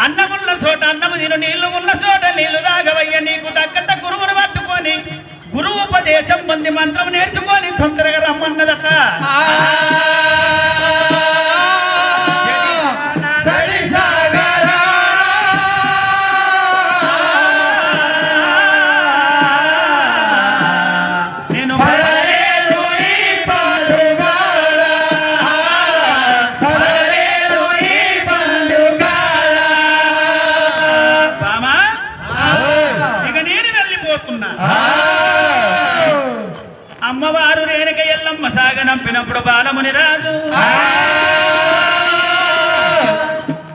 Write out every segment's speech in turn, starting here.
అన్నమున్న చోట అన్నము తిను, నీళ్లు ఉన్న చోట నీళ్లు తాగవయ్య. నీకు తగ్గట్ట గురువును పట్టుకొని గురువు ఉపదేశం పొంది మంత్రం నేర్చుకొని తొందరగా రమ్మన్నదట. అమ్మవారు రేణుక ఎల్లమ్మ సాగనంపినప్పుడు బాలముని రాజు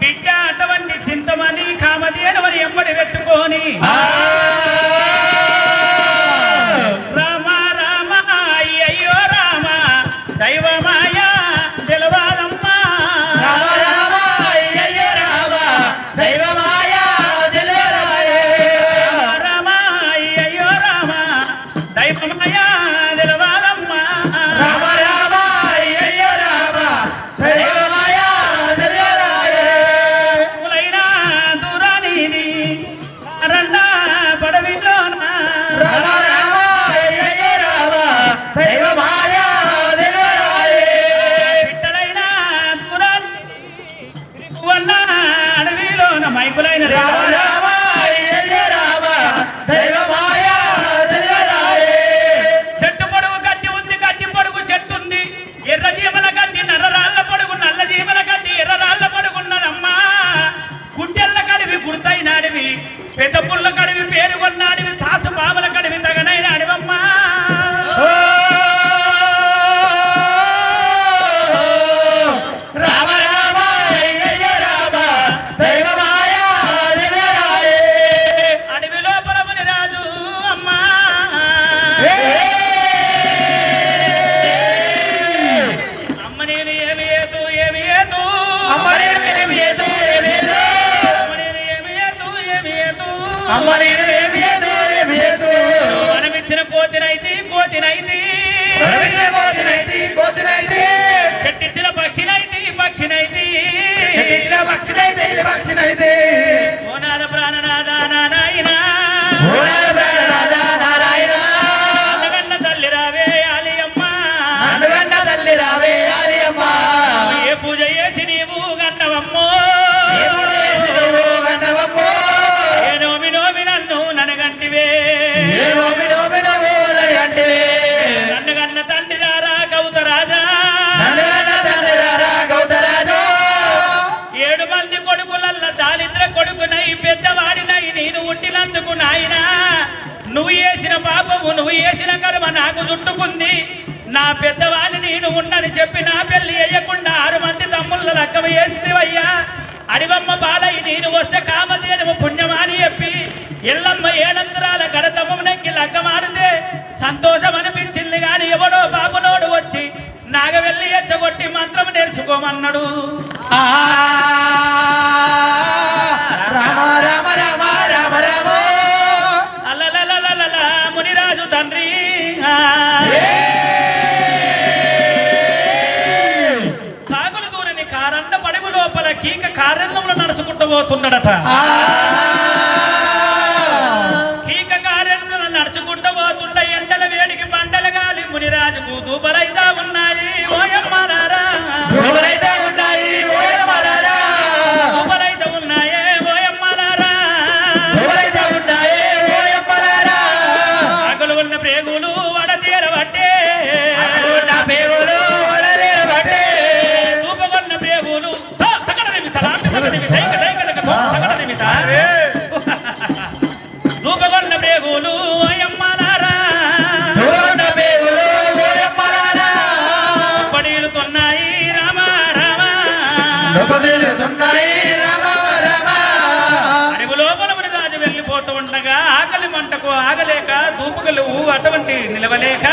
బిడ్డ అటువంటి చింతమని కామధేనుమని ఎంబడి పెట్టుకొని రామ రామ అయ్యయ్యో రామ దైవమాయ తెలవాలమ్మా. రామ రామ అయ్యయ్యో రామ దైవమాయ తెలవాలే. రామ అయ్యయ్యో రామ దైవమాయ చెట్టు పొడుగు గడ్డి ఉంది, గడ్డి పొడుగు చెట్టు ఉంది. ఎర్ర జీమల గడ్డి నర్రరాళ్ళ పొడుగు, నల్ల జీమల గడ్డి ఎర్రరాళ్ళ పొడుగున్నదమ్మా. గుడ్డెల్ల కడివి గుర్తైనాడివి, పెద్ద పుల్ల కడివి పేరు కొన్నాడివి, తాసు పాముల కడివి తగనైనాడివమ్మా. మనమిచ్చిన కోతినైతి కోతినైతి, చెట్టిచ్చిన పక్షినైతి పక్షినైతి, ఓనాద ప్రాణనాద నారాయణ, అన్నగన్న తల్లి రావే ఆలియమ్మ, ఏ పూజ చేసి నీవు గన్నవమ్మో, నన్నగన్న తండ్రి రారా గౌతరాజా, 7 మంది కొడుకులల్ల దారిద్ర కొడుకునై పెద్దవాడినై నేను ఉంటినందుకు నాయన నువ్వు చేసిన పాపము నువ్వు చేసిన కర్మ నాకు చుట్టుకుంది. నా పెద్దవాడిని నేను ఉండని చెప్పి నా పెళ్లి వేయకుండా 6 మంది తమ్ముళ్ళ లగ్గమ చేస్తేవయ్యా. అడివమ్మ బాలయ్య నేను వస్తే కామధేనుము పుణ్యమాని చెప్పి ఎల్లమ్మ ఏనంతరాల గడతమ్మ నెక్కి లగ్గమాడితే సంతోషం అనిపించింది. గాని ఎవడో బాబునోడు వచ్చి నాగవెల్లి ఎచ్చగొట్టి మంత్రం నేర్చుకోమన్నాడు. అల్లలలలల మునిరాజు తండ్రి కాకులు దూరని కారండ పడుగు లోపల కీక కార్యంలో నడుచుకుంటూ పోతున్నాడట. కీక కార్యంలో నడుచుకుంటూ పోతుండ ఎండల వేడికి పంటల గాలి మునిరాజుకు దూపలైతా ఉన్నాయి. ఓయమ్మారా దూపలైతే ఉన్నాయే ఓయమ్మారా, ఆకులు ఉన్న ప్రేగులు వడతీరబట్టే, దూపగొన్న ప్రేగులు దూపగొన్న ప్రేగులు ఓయమ్మారా, పడీలుతున్నాయి రామ రామ, అడుగు లోపల రాజు వెళ్ళిపోతూ ఉండగా ఆకలి మంటకు ఆగలేక దూపుగలు అటువంటి నిలవలేక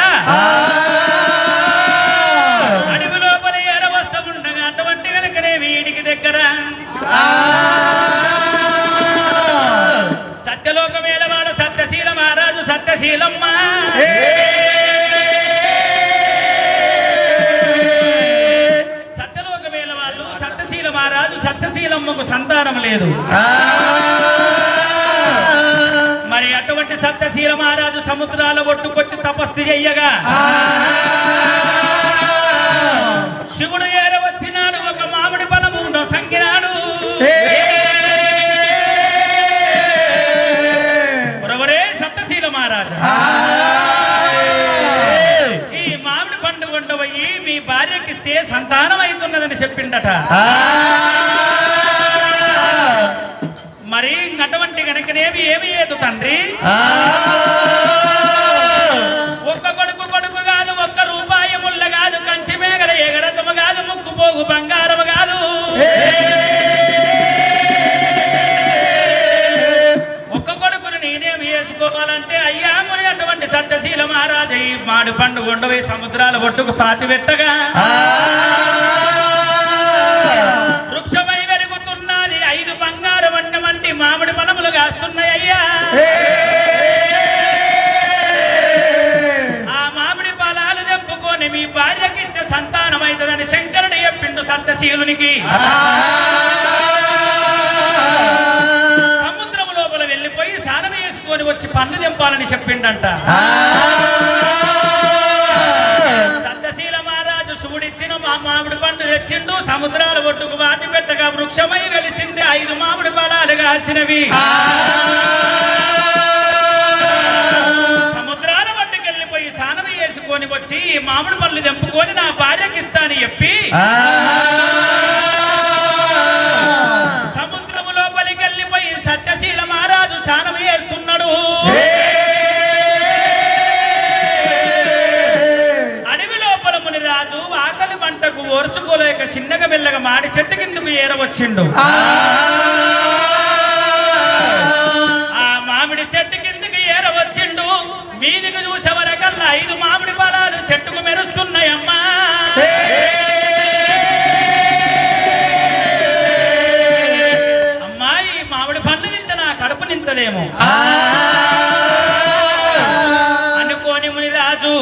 అడుగు లోపల ఏరవస్తూ ఉండగా అటువంటి కనుకనే వీడికి దగ్గర సత్యలోక మేలవాడ సత్యశీల మహారాజు సత్యశీలమ్మ, సత్యలోక మేల వాళ్ళు సత్యశీల మహారాజు సత్యశీలమ్మకు సంత సంతానం లేదు. మరి అటువంటి సత్యశీల మహారాజు సముద్రాల ఒట్టుకొచ్చి తపస్సు చెయ్యగా శివుడు ఏర వచ్చినాడు, ఒక మామిడి ఫలము సంగినాడు. సత్యశీల మహారాజు ఈ మామిడి పండు కొండవయ్యి మీ భార్యకిస్తే సంతానం అవుతున్నదని చెప్పిండట. మరి అటువంటి గనకనేమి ఏమి ఏదు తండ్రి, ఒక్క కొడుకు కాదు, ఒక్క రూపాయి ముళ్ళ కాదు, కంచి మేగల ఎగరతము కాదు, ముక్కు పోగు బంగారము కాదు, ఒక్క కొడుకును నేనేమి వేసుకోవాలంటే అయ్యా మరి అటువంటి సత్యశీల మహారాజు ఈ మాడి పండు కొండవై సముద్రాల ఒట్టుకు పాతిపెట్టగా వృక్షమై వెలుగుతున్నది, 5 బంగారు వంటి మామిడి ఫలములు కాస్తున్నాయి. అయ్యా ఆ మామిడి ఫలాలు తెంపుకొని మీ భార్యకి ఇచ్చే సంతానం అవుతుందని శంకరుడు చెప్పిండు సత్యశీలునికి. సముద్రం లోపల వెళ్ళిపోయి స్నానం చేసుకొని వచ్చి పండు తెంపాలని చెప్పిండంట. సత్యశీల మహారాజు శివుడిచ్చిన మామిడి పండు తెచ్చిండు, సముద్రాల ఒడ్డుకు వాటి పెట్టగా వృక్షమై వెలిసింది, 5 మామిడి ఫలాలు కాసినవి. సముద్రాల ఒడ్డుకు వెళ్ళిపోయి స్నానం చేసుకొని వచ్చి ఈ మామిడి పళ్ళు తెంపుకొని నా భార్యకి ఇస్తాను చెప్పి సముద్రము లోపలికి వెళ్ళిపోయి సత్యశీల మహారాజు స్నానం చేస్తున్నాడు. రాజు ఆకలి మంటకు ఓర్చుకోలేక చిన్నగా మెల్లగా మాడి చెట్టు కిందకు ఏరవచ్చిండు. ఆ మామిడి చెట్టు కిందకి ఏరవచ్చిండు. మీదికి చూసే వరకల్లా 5 మామిడి ఫలాలు చెట్టుకు మెరుస్తున్నాయమ్మా. అమ్మా ఈ మామిడి పండు తింటే నా కడుపు నింతదేమో అనుకోని మునిరాజు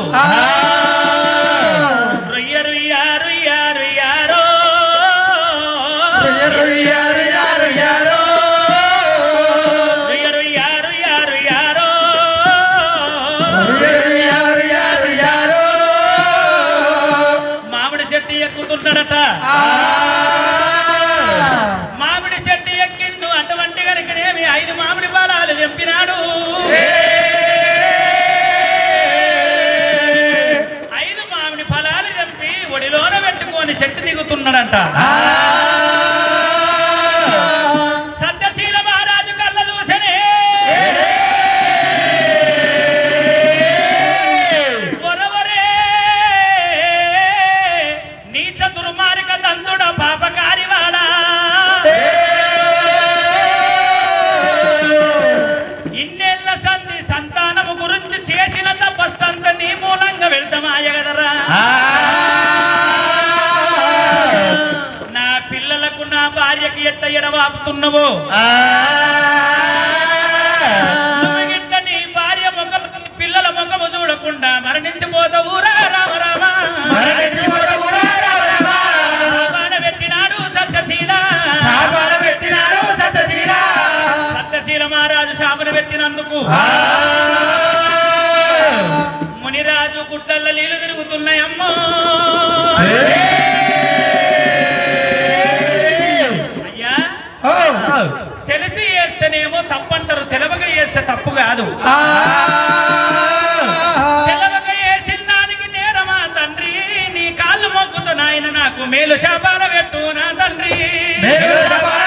మామిడి చెట్టు ఎక్కుతున్నాడట. మామిడి చెట్టు ఎక్కిండు. అటువంటి కనుకనేమి 5 మామిడి ఫలాలు తెంపినాడు. 5 మామిడి ఫలాలు తెంపి ఒడిలోన పెట్టుకొని చెట్టు దిగుతున్నాడంట. సత్యశీల మహారాజు కళ్ళ చూసనే పొరవరే నీచ దుర్మార్గ దందుడ పాపకారివాడా, ఇన్నేళ్ల సంధి సంతానము గురించి చేసిన తపస్తంత నీ మూలంగా వెళ్తామాయగదరా. నా పిల్లలకు నా భార్యకి ఎట్లా ఎడవాపుతున్నావో నువ్వు నీ భార్య ముఖం పిల్లల ముఖము చూడకుండా మరణించిపోతావు రా రామ రామ. పెట్టినాడు సత్యశీల. సత్యశీల మహారాజు శాపను పెట్టినందుకు మునిరాజు గుడ్డల్ల నీళ్లు తిరుగుతున్నాయమ్మో. అయ్యా తెలిసి చేస్తేనేమో తప్పంటారు, తెలవక చేస్తే తప్పు కాదు. తెలవక చేసిన దానికి నేరమా తండ్రి, నీ కాళ్ళు మొక్కుతూ నాయన నాకు మేలు శాపాన పెట్టు నా తండ్రి, మేలు శాపాన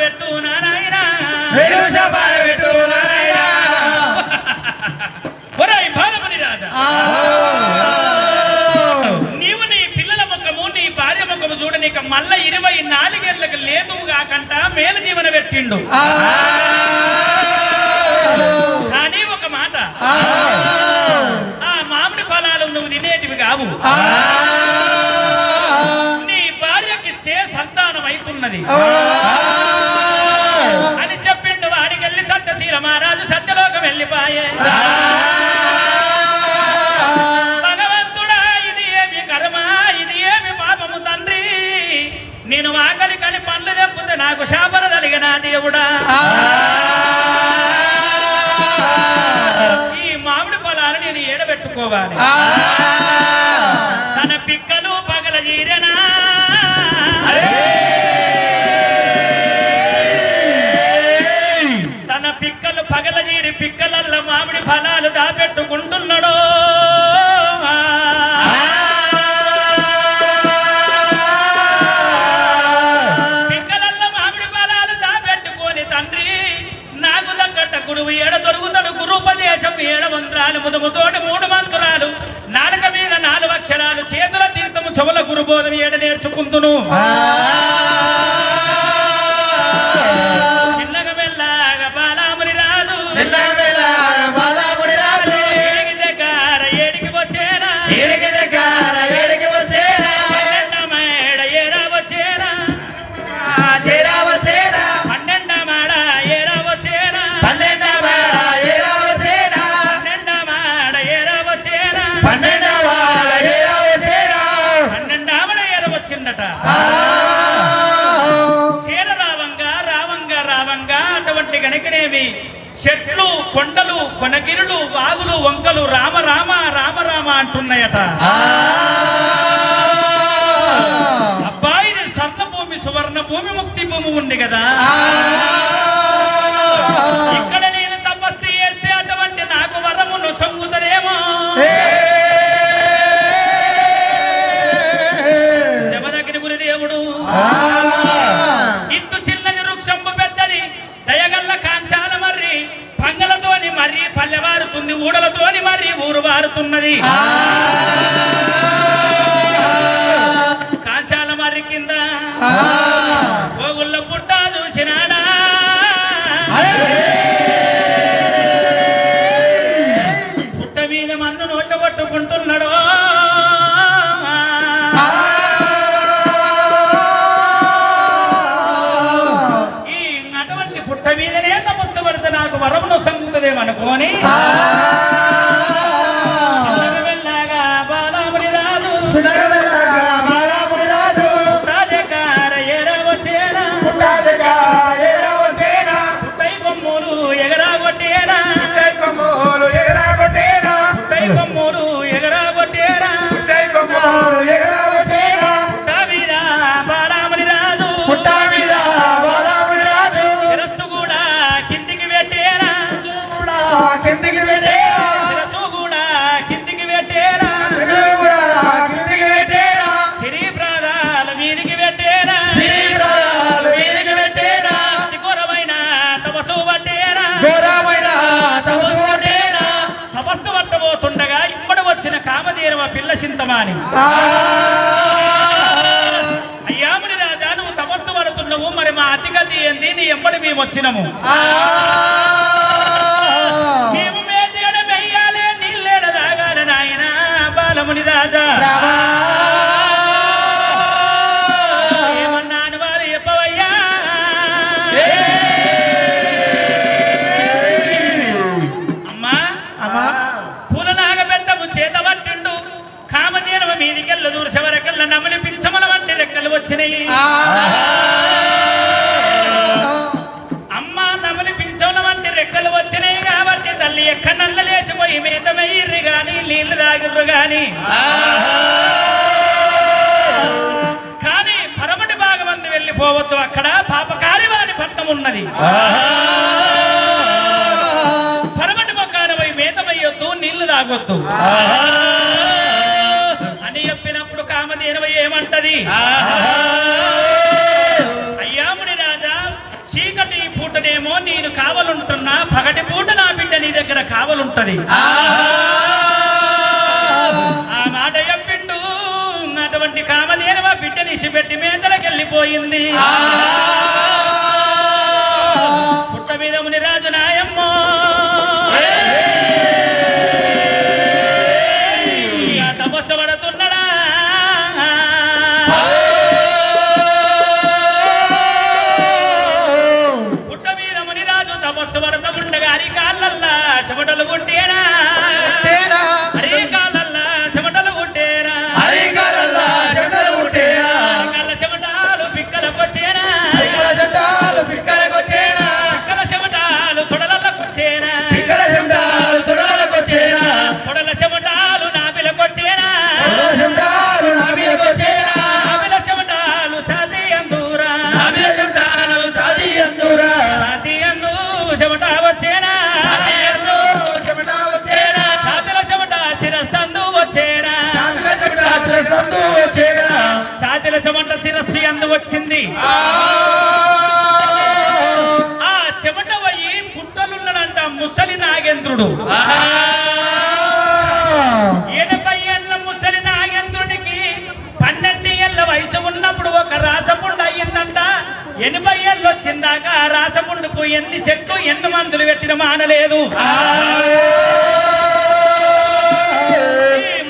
పెట్టు నా నాయన. ఒరేయ్ బాలముని రాజా, నీవు నీ పిల్లల ముఖము నీ భార్య ముఖము చూడ నీకు మళ్ళా 24 ఏళ్ళకి లేతువు కాకంట మేలు దీవెన పెట్టిండు. కానీ ఒక మాట, ఆ మామిడి ఫలాలు నువ్వు తినేటివి కావు, నీ భార్యకి సంతానం అవుతున్నది అని చెప్పిండు. వాడికెళ్ళి సత్యశీల మహారాజు సత్యలోకం వెళ్ళిపాయే. భగవంతుడా ఇది ఏమి కర్మ, ఇది ఏమి పాపము తండ్రి, నేను ఆకలి కని పండ్లు తెప్పితే నాకు శాపన కలిగిన దేవుడా ఈ మామిడి ఫలాలు నేను ఏడబెట్టుకోవాలి తన పిక్కలు పగల జీరెనా తన పిక్కలు పగల జీరి పిక్కలల్ల మామిడి ఫలాలు దాపెట్టుకుంటున్నాడో పిక్కలల్ల మామిడి ఫలాలు దాపెట్టుకొని తండ్రి నాకు దగ్గట్ట గురువు ఏడ దొరుకుతాడు గురుపదేశం ఏడ మంత్రాలు ముదుముతోటి 3 మంత్రాలు నాలుక మీద 4 అక్షరాలు చేతుల తీర్థము చెవుల గురుబోధం ఏడ నేర్చుకుందును చిన్నగా మెల్లగా బాలాముని రాజు ఏడికి వచ్చేరా పన్నెండమాడ ఏరా వచ్చేరా పన్నెండమాడ ఏరా వచ్చేరా పన్నెండామడ ఏర వచ్చిందట చీర రావంగా అటువంటి గణికనేవి చెట్లు కొండలు కొనగిరులు వాగులు వంకలు రామ రామ రామ రామ అంటున్నాయట అబ్బా ఇది స్వర్ణ భూమి సువర్ణ భూమి ముక్తి భూమి ఉంది కదా ఇక్కడ నేను తపస్సు చేస్తే అటువంటి నాకు వరమును సంగుతదేమో జమదగిరి గురుదేవుడు ఇంతు చిన్నది వృక్షంపు పెద్దది దయగల్ల కాంచాల మర్రి పంగలతోని మర్రి పల్లె వారుతుంది ఊడలతోని మర్రి ఊరు వారుతున్నది కాంచాల మర్రి కింద గోగుళ్ళ పుట్ట చూసినాడా పుట్ట మీద మన్ను నోట కొట్టుకుంటున్నాడో పుట్ట మీదనే తపస్సు పడితే నాకు వరమును సంగుతుందేమనుకోని వెళ్ళగా బాలాముని రాజు రాజకార ఏరా వచ్చేరా పుట్టై కొమ్ములు ఎగరా కొట్టేరా పుట్టై కొమ్ములు ఎగరా కొట్టేరా పుట్ట మీద బాలాముని రాజు కిందికి పెట్టేరా కిందికి పెట్టేరా సిరి ప్రాణాల మీదికి పెట్టేరా ఘోరమైన తపస్సు పట్టేరా తపస్సు పట్టబోతుండగా ఇప్పటి వచ్చిన కామధేనువ పిల్ల చింతమాని అయ్యాముని రాజా నువ్వు తపస్సు పడుతున్నావు మరి మా అతిగతి ఏంది నీ ఎప్పటి మేము వచ్చినము మేము మేదేడ వెయ్యాలే నీళ్ళేడ దాగాల నాయన బాలముని రాజా ఏమన్నాను వారు చెప్పవయ్యా అమ్మా పూలనాగ పెద్దము చేత పట్టిండు కామధేనువ మీదికెళ్ళ దూరసవరకల్ల నమలి పింఛముల వంటి రెక్కలు వచ్చినాయి రెక్కలు వచ్చినాయి కాబట్టి తల్లి ఎక్క నల్ల లేచిపోయి మేతమయ్యిర్రి గాని నీళ్లు తాగిర్రు గాని కానీ పరమటి భాగమంది వెళ్ళిపోవద్దు అక్కడ పాపకారివాని పట్నం ఉన్నది పరమటి మొక్కాన పోయి మేతమయ్యొద్దు నీళ్లు తాగొద్దు అని చెప్పినప్పుడు కామధేనువ ఏమంటది అయ్యాముని రాజా చీకటి పూటనేమో నేను కావలుంటున్నా పగటి పూట నా బిడ్డ నీ దగ్గర కావలుంటది ఆ మాట చెప్పిండు అటువంటి కామధేనువ బిడ్డ నిసిపెట్టి మేతలకెళ్ళిపోయింది పుట్ట మీద ముని రాజు నాయమ్మో తపస్సు పడుతున్నాడా తపస్సు పడత ఉండగా అరికాళ్ళల్లా చెమటలు కొట్టేరా అరికాళ్ళల్లా చెమటలు కొట్టేరా అరికాళ్ళ చెమటాలు పిక్కలకు వచ్చేరా నాగేంద్రుడు 80 ఏళ్ల ముసలి నాగేంద్రునికి 12 ఏళ్ల వయసు ఉన్నప్పుడు ఒక రాసపుండు అయ్యిందంట. 80 ఏళ్ళు వచ్చిందాక ఆ రాసపుండుకు ఎన్ని చెట్లు ఎన్ని మందులు పెట్టిన మానలేదు.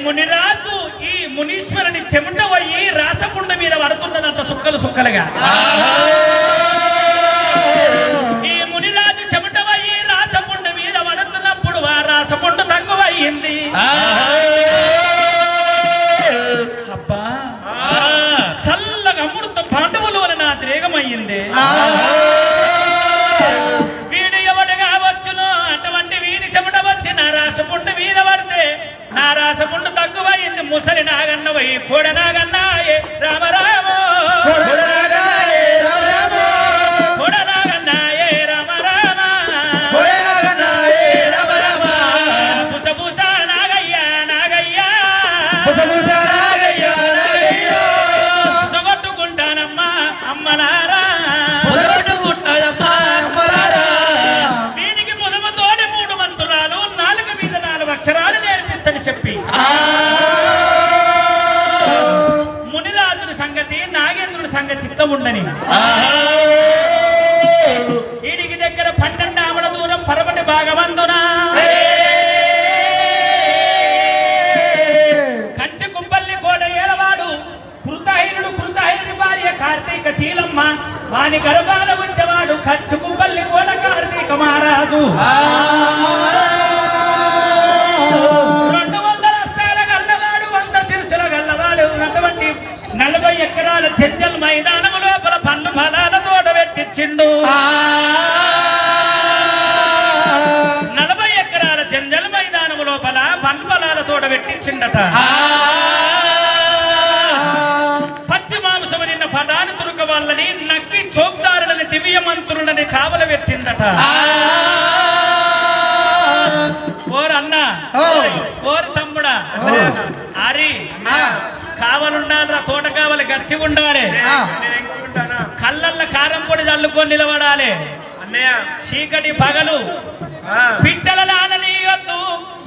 మునిరాజు ఈ మునీశ్వరుని చెమట పోయి రాసపుండ మీద పడుతున్నదంట సుక్కలు సుక్కలుగా. ఈ మునిరాజు చెమట పోయి రాసపుండ మీద పడుతున్నప్పుడు ఆ రాసపుండు తక్కువ అయ్యింది. అబ్బా చల్లగా అమృత పాండవులు అని నా ద్రేగమయ్యింది. వీడు ఎవడు కావచ్చును అటువంటి వీరి చెమట వచ్చి నా రాసపుండు మీద పడితే నా రాసపుండు తక్కువయింది. ముసలి నాగన్న పోయి కొడనాగన్నాయే రామ రామ కొడనాగన్నాయే రామ రామ పుసపుస నాగయ్య నాగయ్య పుసగొట్టుకుంటానమ్మా అమ్మలారా దీనికి ముదముతోనే 3 మంత్రాలు 4 మీద 4 అక్షరాలు నేర్పిస్తని చెప్పి మునిరాజుని సంగతి నాగేంద్రుని సంగతి ఉండని వీడికి దగ్గర 12 ఆమడ దూరం పరమటి భాగమందున కంచె కుంపల్లి కోట ఏలవాడు కృతహీనుడి భార్య కార్తీక శీలమ్మ వాని గర్భాన ఉంటేవాడు కంచె కుంపల్లి కోట కార్తీక మహారాజు. 200 హస్తాల గల్లవాడు 100 శిరసుల గల్లవాడు ఉన్నటువంటి 40 ఎకరాల చెంచల్ మైదానము లోపల పండ్లు ఫలాల తోట పెట్టించిండు. 40 ఎకరాల చెంచల్ మైదానము లోపల పండ్లు ఫలాల తోట పెట్టించిండట. పచ్చి మాంసము తిన్న పటాను తురుక వాళ్ళని నక్కి చోక్దారులని దివ్య మంత్రులని కావల పెట్టిందట. ఓరన్నా ఓరు తమ్ముడా అరి కావలుండాలి తోట కావాలి గట్టిగా ఉండాలి. కళ్ళల్ల కారం పొడి చల్లుకొని నిలబడాలి. చీకటి పగలు పిట్టల రాననీయొద్దు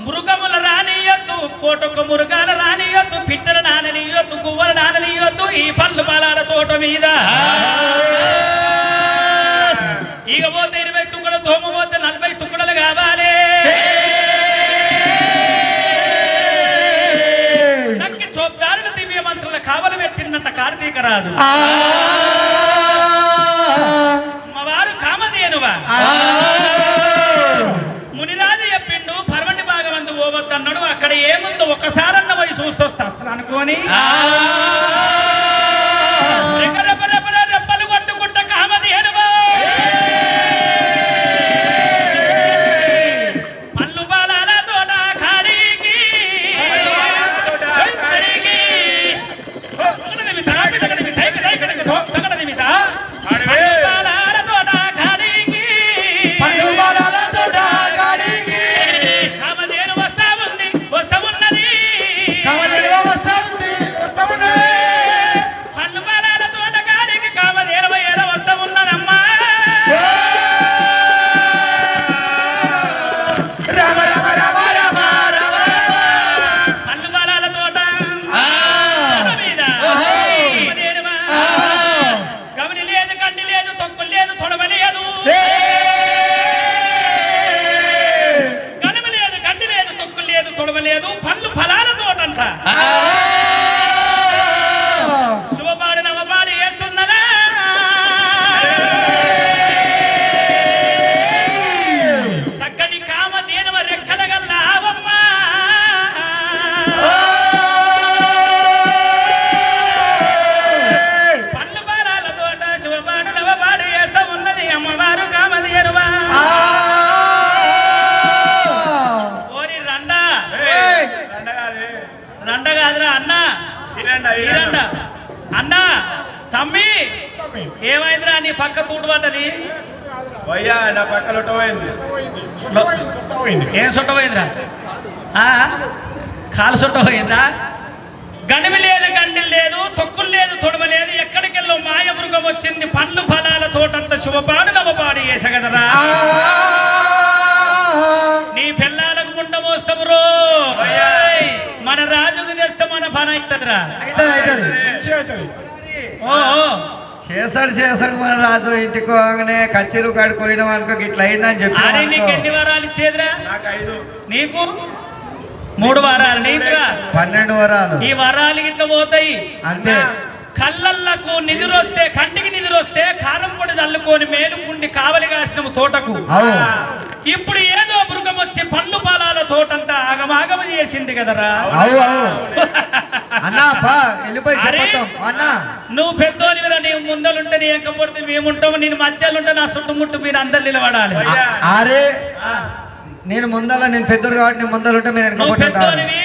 మృగముల రానియొద్దు కోటొక్క మృగాల రానియొద్దు పిట్టల నాననీయొద్దు గువ్వల నాననీయొద్దు ఈ పళ్ళు పొలాల తోట మీద. ఇక పోతే 20 తుక్కలు తోమ పోతే 40 తుక్కడలు కావాలి. నక్కి చోప్దారుల దివ్య మంత్రుల కావలు పెట్టినట్ట కార్తీక రాజు. అమ్మవారు కామధేనువా మునిరాజు చెప్పిండు పర్వటి భాగమందు పోవద్దన్నాడు. అక్కడ ఏముందో ఒక్కసారన్న పోయి చూస్తొస్తా అసలు అనుకోని రెప్పలు కొట్టుకుంటా కామధేనువా పళ్ళు బాలాల తోట కాడికి శుభపాడు నవపాడు వేస్తున్నదా చక్కని కామధేనువ రెక్కల గల్లావమ్మ పళ్ళు పాలాల తోట శుభపాడు నవపాడు వేస్తూ ఉన్నది అమ్మవారు కామధేనువ. ఓరి రండ కాదురా అన్న అన్నా తమ్మి ఏమైందిరా నీ పక్క తూడు పడ్డది నా పక్క లొట్టమైంది. ఏం సుట్టపోయిందిరా కాలు సుట్టపోయిందా? గనిమి లేదు గండిలు లేదు తొక్కులు లేదు తొడమ లేదు ఎక్కడికెళ్ళో మాయ మృగం వచ్చింది పండ్లు ఫలాల తోటంత శుభపాడు నవపాడు వేసగదరా నీ పిల్ల కదరా ఓ ఓ. చేసాడు మన రాజు ఇంటికి పోగానే కచ్చేరు కాడికి పోయినాం అనుకో ఇట్లా అయిందని చెప్పి అరే నీకు ఎన్ని వారాలు ఇచ్చేదిరా నాకు 5. నీకు 3 వారాలు నీకురా 12 వరాలు ఈ వరాలు ఇట్లా పోతాయి అంతే. కళ్ళకు నిద్రొస్తే కంటికి నిద్రొస్తే కారం పొడి చల్లుకొని మేలుకుండి కావలి కాసినము తోటకు అవు ఇప్పుడు ఏదో మృగం వచ్చి పండ్లు పాలాల తోటంతా ఆగమాగమ చేసింది కదరా అవు అన్నా పా వెళ్ళిపోయి అరే. చెప్పొద్దాం అన్నా. నువ్వు పెద్దోనివిరా నీవు ముందలుంటే నీ ఎంకపోతే మేముంటాము నేను మధ్యలుంటే నా చుట్టుముట్టు మీరు అందరు నిలబడాలి అరే ఆ, నేను పెద్దోడు కాబట్టి నేను ముందలుంటే మీరు నువ్వు వెనకపోతే పెద్దోనివి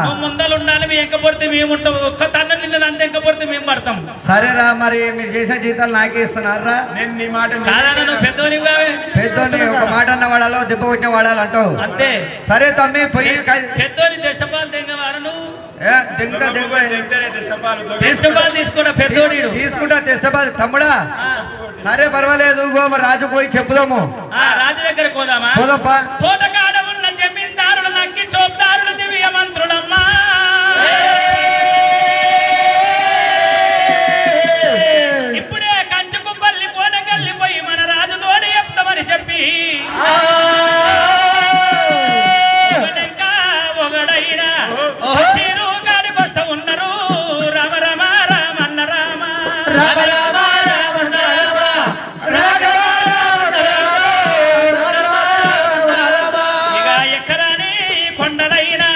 నువ్వు ముందలు ఉండాలి మీ ఎంకపోతే మేముంటాము ఒక్క తన్న నిన్నది అంత ఎంకపోతే మేము పడతాం సరేరా మరి మీరు చేసిన జీతాలు నాకే ఇస్తున్నారా? నేను నీ మాట కాదన్నా నువ్వు పెద్దోనివి కావే పెద్దోని ఒక మాట అన్న వాడాలో దెబ్బ కొట్టిన వాడాలి అంటావు. అంతే సరే తమ్మి పోయి పెద్దోని దశపాలు తెంగవారు నువ్వు చెప్పాలి. దశపాలు తీసుకోడా పెద్దోడు తీసుకుంటా తెస్తబాద్ తమ్ముడా. సరే పర్వాలేదు గో మరి రాజు పోయి చెప్పుదాము. రాజు దగ్గరకు పోదామా పోదప్పా. తోటకాడ ఉన్న జమీందారులు నక్కి చోప్దారుల దివ్య మంత్రులమ్మా ఇప్పుడే కంచుకుపల్లి కోటకెళ్ళిపోయి మన రాజుతోడి చెప్తామని చెప్పి ఒకడంకా ఒకడైనా తీరు గాడికి వస్తా ఉన్నారు రామ రామ రామన్న రామ రామ రామ రామన్న రామ ఇక ఎక్కరాని కొండలైనా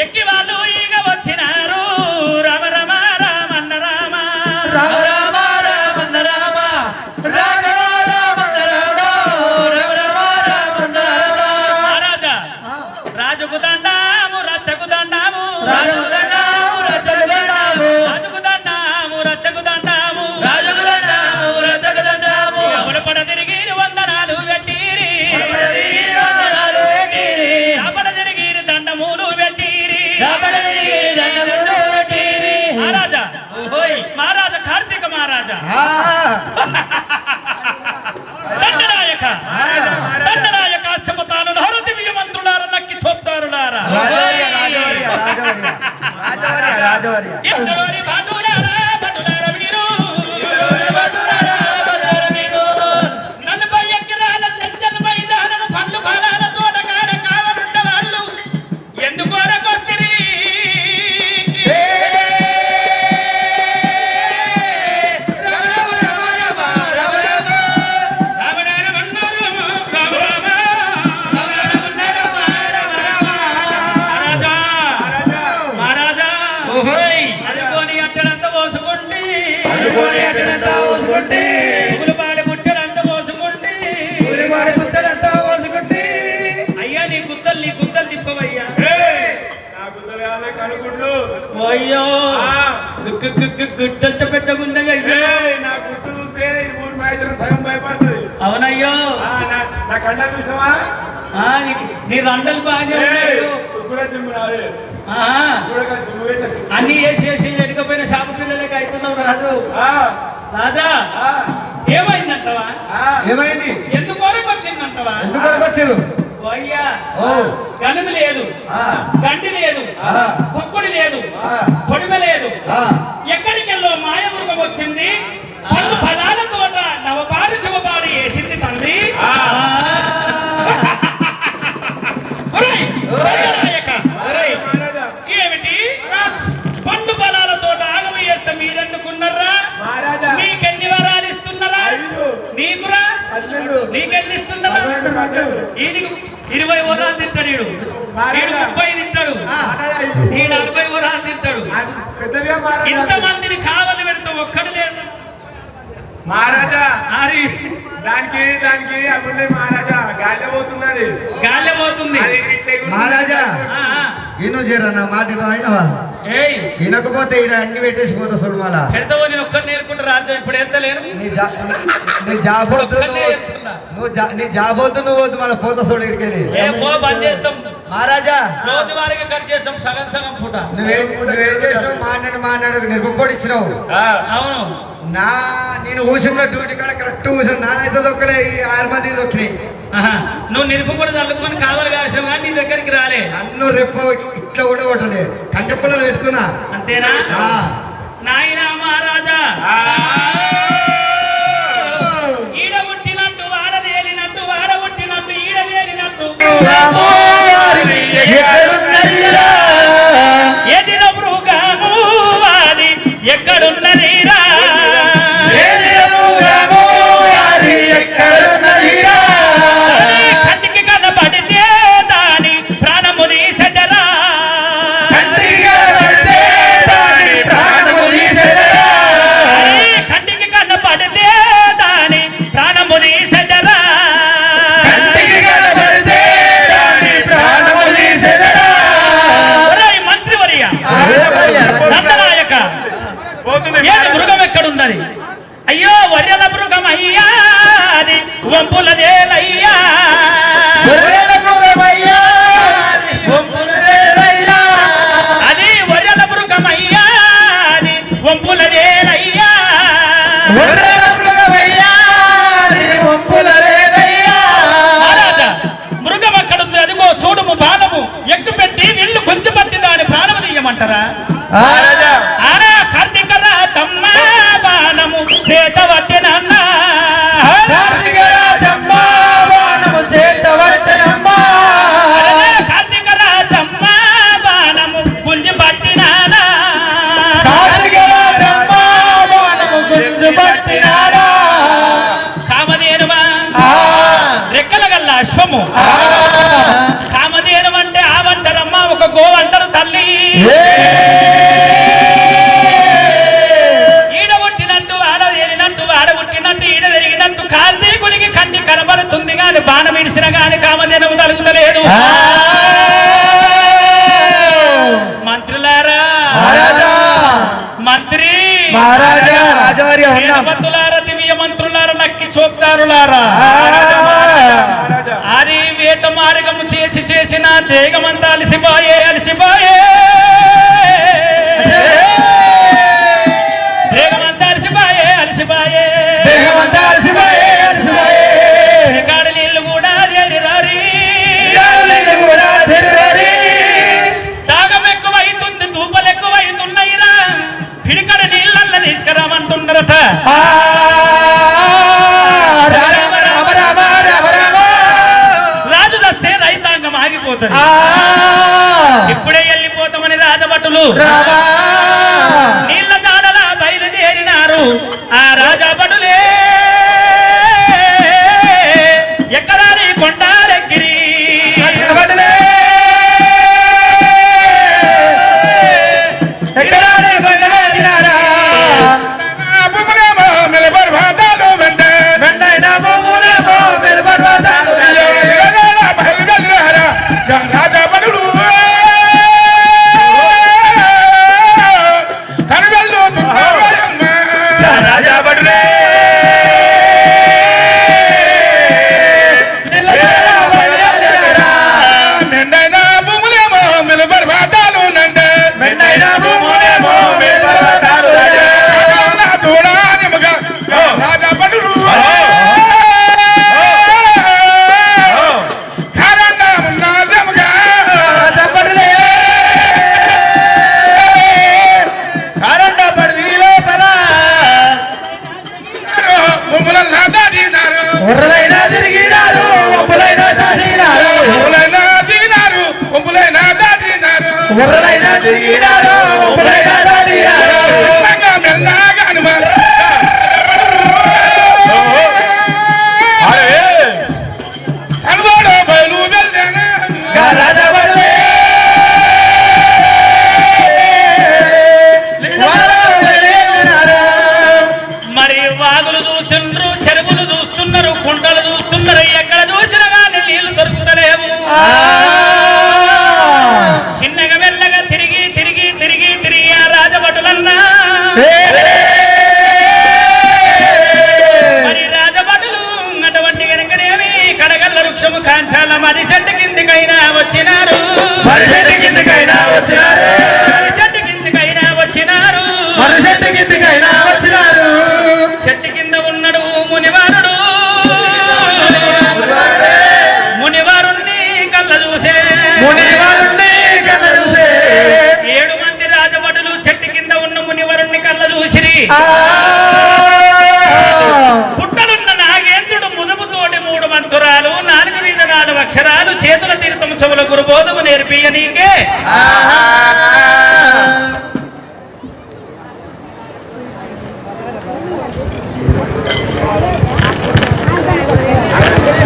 ఎక్కి వాళ్ళు ఇక వచ్చినారు రామ రామ రామన్న రామ రామ రామ రామన్న రామ రాఘవ రామన్న రామ మహారాజా రాజుకు దండాము రచ్చకు దండాము రాజుకు దండాము రచ్చకు దండాము రాజుకు దండాము రచ్చకు దండాము రాజుకు దండాము రచ్చకు దండాము ఎవడు పడ తిరిగి వందనాలు పెట్టిరి వందనాలు పెట్టిరి పడ తిరిగి దండములు పెట్టిరి దండములు పెట్టిరి మహారాజా ఓయ్ మహారాజా కార్తీక మహారాజా దండనాయక దండనాయక అష్టమతాలు నహరు దివ్య మంత్రులారా నక్కి చోప్తారులారా రాజవర్య ఎందరోని భటులారా భటులారా వీరు నలభై ఎకరాల చెంచల్ మైదానం పండ్లు ఫలాల తోటకాడ కావలున్న వాళ్ళు ఎందుకోరకొస్తిరి మహారాజా అనుకోని అట్టడంతా పోసుకుంటే పులుపాడి ముట్టడంతా పోసుకుంటే అయ్యా నీ గుద్దలు తిప్పవయ్యా కనుకుంటూ అయ్యో గుడ్డలతో పెట్టకుండా అయ్యో నా గుర్తు చూస్తే ఈ ఊరు మైత్రి సగం భయపడుతుంది. అవునయ్యో నా కండ చూసావా? నీ రండలు బాగానే ఉన్నాయి కూడా జిమ్ము రాదు. ఆహా. కూడా జిమ్ము పెట్టే అన్ని వేసి ఎడకపోయిన షాపు పిల్లలకి అవుతున్నావు రాజు రాజా ఏమైందంటవా ఏమైంది? ఎందుకోరకు వచ్చిందంటవా ఎందుకు వచ్చారు? అయ్యా ఓ గనుము లేదు గండి లేదు తొక్కుడు లేదు తొడిమ లేదు ఎక్కడికెళ్ళో మాయమృగం వచ్చింది పళ్ళు పదాల తోట నవపాడి శుభపాడి వేసింది తండ్రి ఒరేయ్, దండనాయక, ఏమిటి పండు పొలాల తోట ఆగమ చేస్తే మీరెందుకున్నారా మహారాజా మీకెన్ని వరాలు ఇస్తున్నారా నీకురా నీకెన్ని ఇస్తున్నారా ఈయనకు 20 వరాలు తింటాడు ఈడు 30 తింటాడు ఈ 40 వరాలు తింటాడు పెద్దగా మహారాజా ఇంతమందిని కావాలి పెడితే ఒక్కడు లేదు మహారాజా అది దానికి అప్పుడు మహారాజా గాలి పోతున్నది. గాలి పోతుంది మహారాజా ఆ, ఆ. ఈయన చేరా నా మాట అయినవా? ఏయ్ తినకపోతే ఈడ అన్ని పెట్టేసి పోతా చూడు మళ్ళా. పెడతావో నేను ఒక్కరిని నేర్చుకుంటా రాజా ఇప్పుడు ఎంతలేను నీ జాబోతు ఒక్కరినే చేస్తున్నా. నీ జాబోతు నువ్వు వద్దు మళ్ళీ పోతా చూడు ఇక్కడికి. ఏ పో బంద్ చేస్తాం మహారాజా రోజు వారికి కట్ చేస్తాం సగం సగం పూట నువ్వేం చేసినావు? మాట్లాడు నిర్బంకోడి ఇచ్చినావు. అవును నేను ఊసిన డ్యూటీ కాడ కరెక్ట్ ఊసిన నానైతే దొక్కలే 6 మంది దొక్కినాయి. ఆహా. నువ్వు నిరుపు కూడా చల్లుకొని కావాలి కాసిన కానీ నీ దగ్గరికి రాలే నన్ను రెప్ప ఇట్లా కూడా కొట్టలే కంటి పిల్లలు పెట్టుకున్నా. అంతే అంతేనా నాయనా మహారాజా ఈడ పుట్టినట్టు వాడ తేలినట్టు వాడ పుట్టినట్టు ఈడ తేలినట్టు ఎదిన మృగము వాది ఎక్కడున్నదిరా కంటికి కనబడితే దాని ప్రాణము తీసెదరా కంటికి కనబడితే దాని ప్రాణము తీసెదరా మంత్రివర్య దండనాయక ఏది మృగం ఎక్కడున్నది అయ్యో వర్యల మృగం అయ్యా అది వంపులదేలయ్యా అది వర్యల మృగం అయ్యా అది వంపులదేలయ్యా మహారాజా మృగం ఎక్కడుంది అదిగో చూడుము బాలము ఎక్కు పెట్టి నిల్లు కొంచెం పట్టి దాని ప్రాణము తీయమంటారా ఆరా కార్తీక రాజమ్మ బాణము చేత పట్టినన్న కార్తీక రాజమ్మ బాణము గుంజి పట్టినానా కామధేనువా రెక్కల గల్ల అశ్వము కామధేను అంటే ఆవంటారమ్మ ఒక గో అంటారు తల్లి ఈడ పుట్టినట్టు ఆడ ఏలినట్టు ఆడ పుట్టినట్టు ఈడ తిరిగినట్టు కార్తీకునికి కంటి కనబడుతుంది గాని బాణం ఇడిసిన గాని కామధేనువు తలుగుతలేదు మంత్రులారా మంత్రి మంత్రులారా దివ్య మంత్రులారా నక్కి చూపుతారులారా అది వేట మార్గము చేసి చేసిన దేగమంతా అలసిపోయే దేగమంతా అలసిపోయే రికార్డు నీళ్ళు కూడా దాగం ఎక్కువైతుంది తూపలు ఎక్కువైతున్నాయిరా పిడికడ నీళ్ళల్లో తీసుకురామంటున్నారట రాజు దస్తే రైతాంగం ఆగిపోతుంది ఇప్పుడే వెళ్ళిపోతామని రాజభటులు నీళ్ళ జాడలా బయలుదేరినారు ఆ రాజభటులే ఎక్కడాని కొండారెక్కిరి మరి వాగులు చూసిండ్రు చెరువులు చూస్తున్నారు కుంటలు చూస్తున్నారు ఎక్కడ చూసినా కానీ నీళ్లు దొరుకుతలేవు చిన్నగా మెల్లగా తిరిగి ఆ రాజభటులన్నా మరి రాజభటులు అటువంటి కనుకనేమి కడగల్ల వృక్షము కాంచాల మరి చెట్టు కిందికైనా వచ్చినారు చెట్టు కింద ఉన్నాడు మునివారుడు మునివారుణ్ణి కళ్ళ చూసి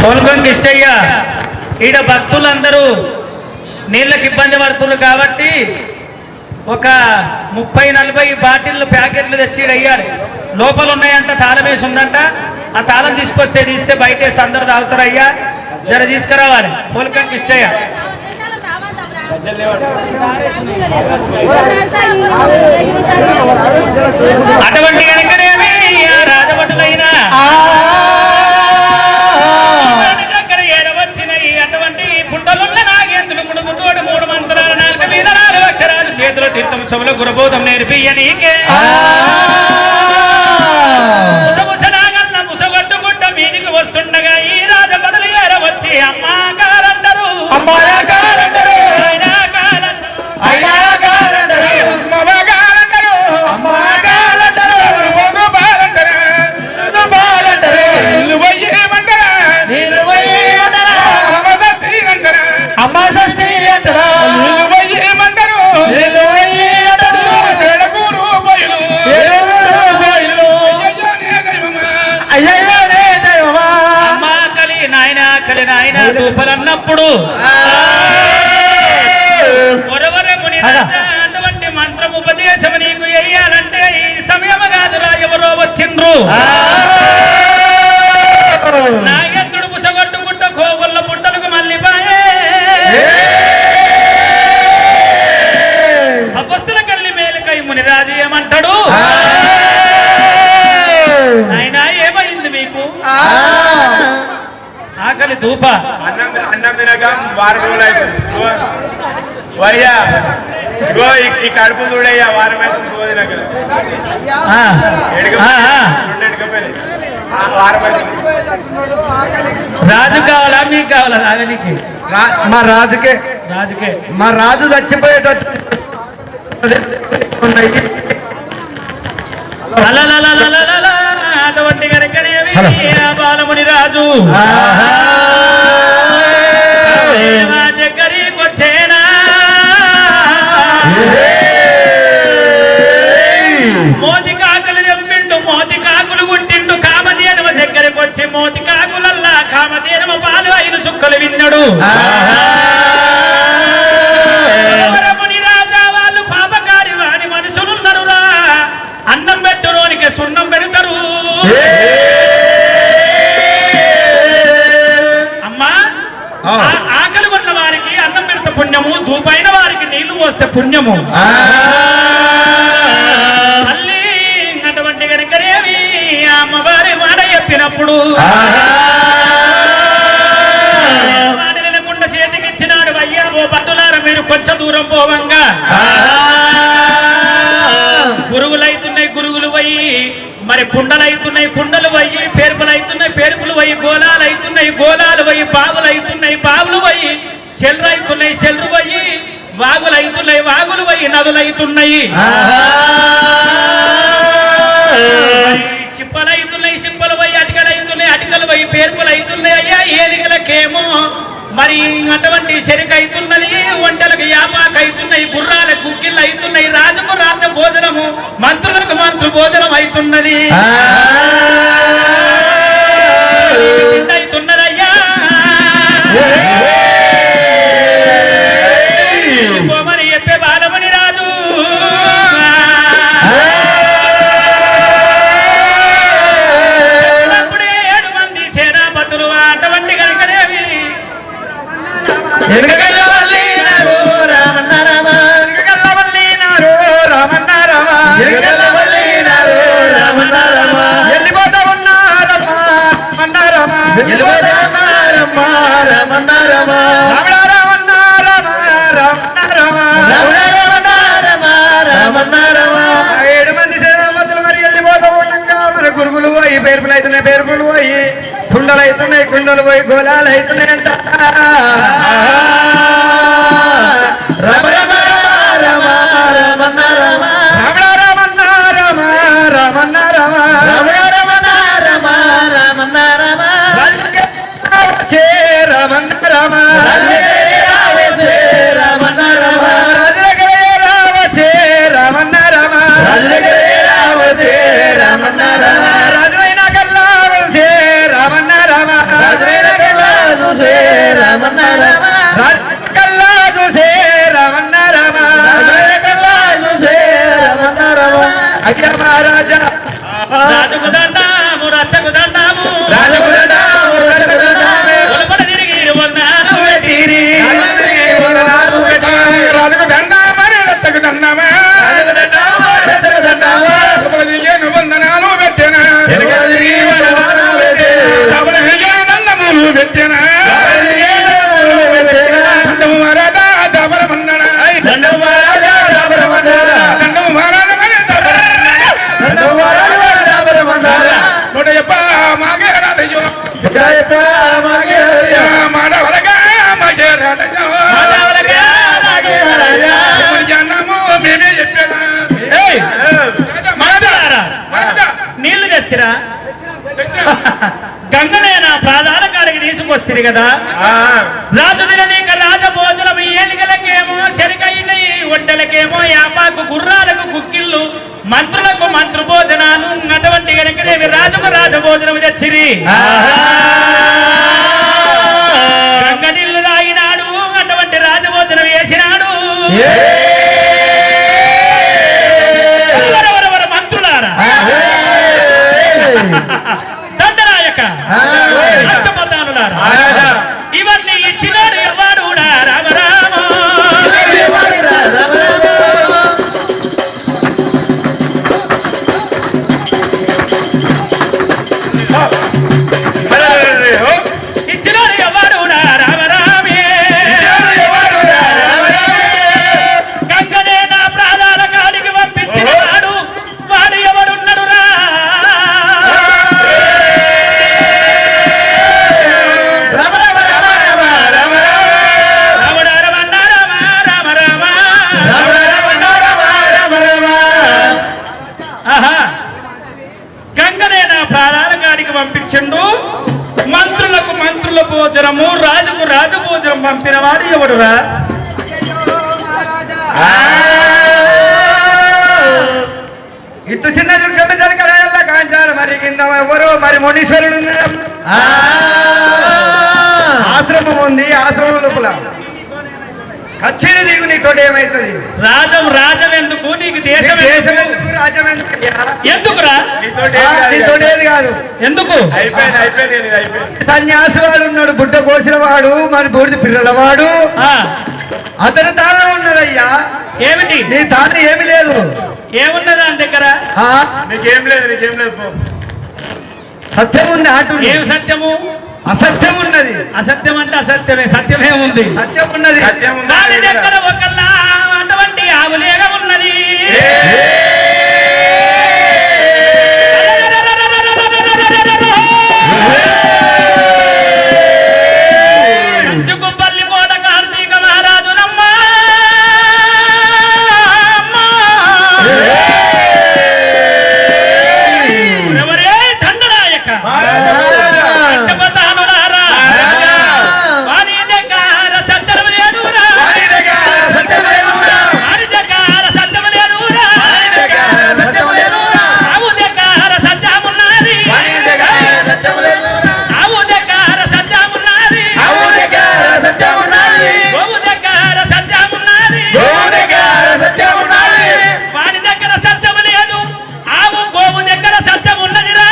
పోల్కొండ కిష్టయ్య ఈడ భక్తులందరూ నీళ్ళకి ఇబ్బంది పడుతున్నారు కాబట్టి ఒక 30-40 బాటిల్ ప్యాకెట్లు తెచ్చి అయ్యాడు. లోపల ఉన్నాయంట, తాళం వేసి ఉందంట. ఆ తాళం తీస్తే బయటేస్తే అందరు తాగుతారు. అయ్యా జర తీసుకురావాలి. పోల్కొండ కిష్టయ్య అటువంటి కనుకనేమి రాజభటులైనా దగ్గర ఏడవచ్చినాయి. అటువంటి పుట్టలున్న నాగేంద్రుడు ముడుముతోడు 3 మంత్రాలు 4 మీద 4 అక్షరాలు చేతుల తీర్థం చెవుల గురబోధం నేర్పియ్య నీకే ముసముసనాగన్న ముసగొట్టుగుట్ట మీదికి వస్తుండగా ఈ రాజభటులు ఏడవచ్చి అమ్మాకారందరూ దూపలన్నప్పుడు అటువంటి మంత్రం ఉపదేశం నీకు వేయాలంటే ఈ సమయం కాదురా, ఎవరో వచ్చిండ్రు. నాగేంద్రుడు పుసగొట్టుకుంట కోగుళ్ళ పుట్టలకు మళ్ళీపాయే తపస్సుల కల్లి మేలుకై మునిరాజు ఏమంటాడు, ఆయన ఏమైంది మీకు? ఆకలి ధూప అన్నం తినక 4 రోజులు అవుతుంది. వరియా ఇగో ఈ కడుపు చూడయ్యా, 1 వారం అవుతుంది తినక. రాజు కావాలా మీకు కావాలా? రాగనికి మా రాజుకే మా రాజు చచ్చిపోయేటట్టు అటువంటి కనుకనేవి బాలముని రాజు దగ్గరికి వచ్చేనా మోతి కాకులు చెప్పిండు, మోతి కాకులు పుట్టిండు. కామధేనుమ దగ్గరికి వచ్చి మోతి కాకులల్లా కామధేనుమ పాలు 5 చుక్కలు విన్నాడు. ముని రాజా వాళ్ళు పాపకారి వాని మనుషులున్నారురా, అన్నం పెట్టురోనికి సున్నం పెడతారు. అమ్మా ఆకలి ఉన్న వారికి అన్నం పెడితే పుణ్యము, ధూపైన వారికి నీళ్లు పోస్తే పుణ్యము. మళ్ళీ అటువంటి కనుకనేవి అమ్మవారి మాట చెప్పినప్పుడు వాడినకుండా చేతికిచ్చినాడు. అయ్యా ఓ పట్టులార మీరు కొంచెం దూరం పోవంగా గురుగులు పోయి మరి కుండలు పోయి పేర్పులు పోయి గోళాలు పోయి బావులు పోయి చెల్లు పోయి వాగులు పోయి నదులైతున్నాయి. సింపలు పోయి అటికలు పోయి పేర్పులు అవుతున్నాయి. అయ్యా ఏలికలకేమో మరి అటువంటి చెరుకు అవుతున్నది, వంటలకు యాపాకు అవుతున్నాయి, గుర్రాలకు గుక్కిళ్ళు అవుతున్నాయి, రాజుకు రాజ భోజనము, మంత్రులకు మంత్రు భోజనం అవుతున్నది. అవుతున్నదయ్యా మరి చెప్పే బాలమణి రాజు అప్పుడే 7 మంది సేనాపతులు అటువంటి కనుకనేవి వెళ్ళిపోతా ఏడు మంది సేనాపతులు మరి వెళ్ళిపోతా ఉండగా మన గురుగులు పోయి పేర్పులు పోయి కుండలు పోయి గోళాలు అవుతున్నాయి అంట. పెట్టేనా దండము మహారాజా దాబరమన్నాడా దండము మహారాజా నూట చెప్ప మాగే రాదయ్యో మాడవలగా మాగే రాదయ్యో అన్నము మేమే చెప్పేదా నీళ్లు తెస్తారా గంగనేనా ప్రాధాన కాడికి తీసుకొస్తుంది కదా రాజు దిననీక రాజభోజనం ఏలికలకేమో శరికైనయి ఒడ్డలకేమో యాపాకు గుర్రాలకు కుక్కిళ్ళు మంత్రులకు మంత్రు భోజనాలు అటువంటి గనకనేవి రాజుకు రాజభోజనం తెచ్చిరి గంగ నీళ్లు తాగినాడు అటువంటి రాజభోజనం వేసినాడు మంత్రులారా దండనాయక రాజపదానులారా ఇవన్నీ ఇచ్చినాడు ఇవ్వాడు రామరామ ఇచ్చినాడు ఇవ్వాడు రామరామే గంగనే నా ప్రాణాల కాడికి పంపించిన వాడు వాడు ఎవడున్నాడు రా గంగనే నా ప్రాణాల కాడికి పంపించిండు మంత్రులకు మంత్రుల భోజనము రాజుకు రాజభోజనం పంపిన వాడు ఎవడురా ఇత్తు చిన్న దృశ్యం జరగల కాంచారు మరి కింద ఎవరు మరి మునీశ్వరుడు ఉన్నాడు ఆశ్రమం ఉంది ఆశ్రమం లోపల కచ్చేరి దిగు నీతోటి ఏమైతుంది రాజం ఎందుకు నీకు దేశం దేశం ఎందుకు రాజ్యం ఎందుకు ఎందుకురా నీతోటి ఏది కాదు ఎందుకు అయిపోయింది సన్యాసి వాడు ఉన్నాడు బుడ్డ కోసిన వాడు మరి బూడిద పిల్లలవాడు అతని తాను ఉన్నదయ్యా ఏమిటి నీ తాను ఏమి లేదు ఏమున్నదా అని దగ్గర నీకేం లేదు పో సత్యం ఉంది అటు ఏం సత్యము అసత్యం ఉన్నది అసత్యం అంటే అసత్యమే సత్యమే ఉంది సత్యం ఉన్నది దాని దగ్గర ఒకళ్ళ అటువంటి ఆవులేగా ఉన్నది కంచుకుపల్లి కోట కార్తీక మహారాజునమ్మ ఎవరే దండనాయక పంచపదానులారా వారి దగ్గర సత్యం లేదురా వారి దగ్గర సత్యం లేదురా ఆవు దగ్గర సత్యమున్నది ఆవు దగ్గర సత్యమున్నది గోవు దగ్గర సత్యమున్నది వారి దగ్గర సత్యము లేదు ఆవు గోవు దగ్గర సత్యం ఉన్నదిరా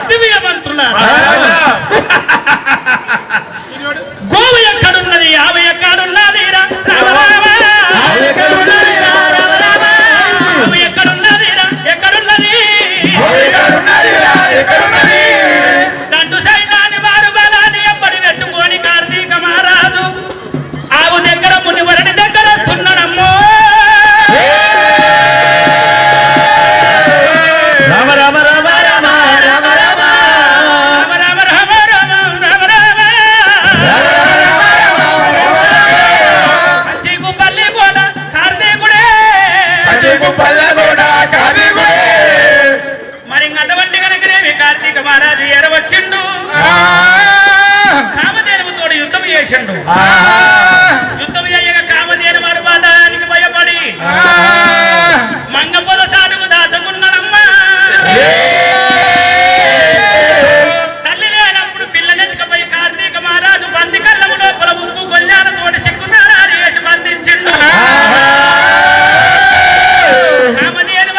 దివ్య మంత్రుల గోవు ఎక్కడున్నది ఆవు ఎక్కడున్నది ఆవు ఎక్కడున్నది ఎక్కడున్నది దండు సైన్యాన్ని వారు బలాన్ని ఎప్పటి పెట్టుకొని కార్తీక మహారాజు ఆవు దగ్గర మునివరుడి దగ్గర వస్తున్నాడమ్మో రామ రామ రామ రామ రామ రామ రామ రామ రామ రామ కంచికుపల్లి కోట కార్తీకుడే మరి అటువంటి కనుకనేవి కార్తీక మహారాజు ఎరవచ్చిండు కామధేనువుతోడు యుద్ధం చేసిండు యుద్ధం చేయగా కామధేను మరుపాదానికి భయపడి మంగపొల సాటుకు దాచుకున్నాడమ్మా తల్లి లేనప్పుడు పిల్లనెత్తుకపోయి కార్తీక మహారాజు బంది కళ్ళము లోపల ఉప్పు గొల్లాల తోటి సిక్కున్నారా వేసి బంధించిండు కామధేను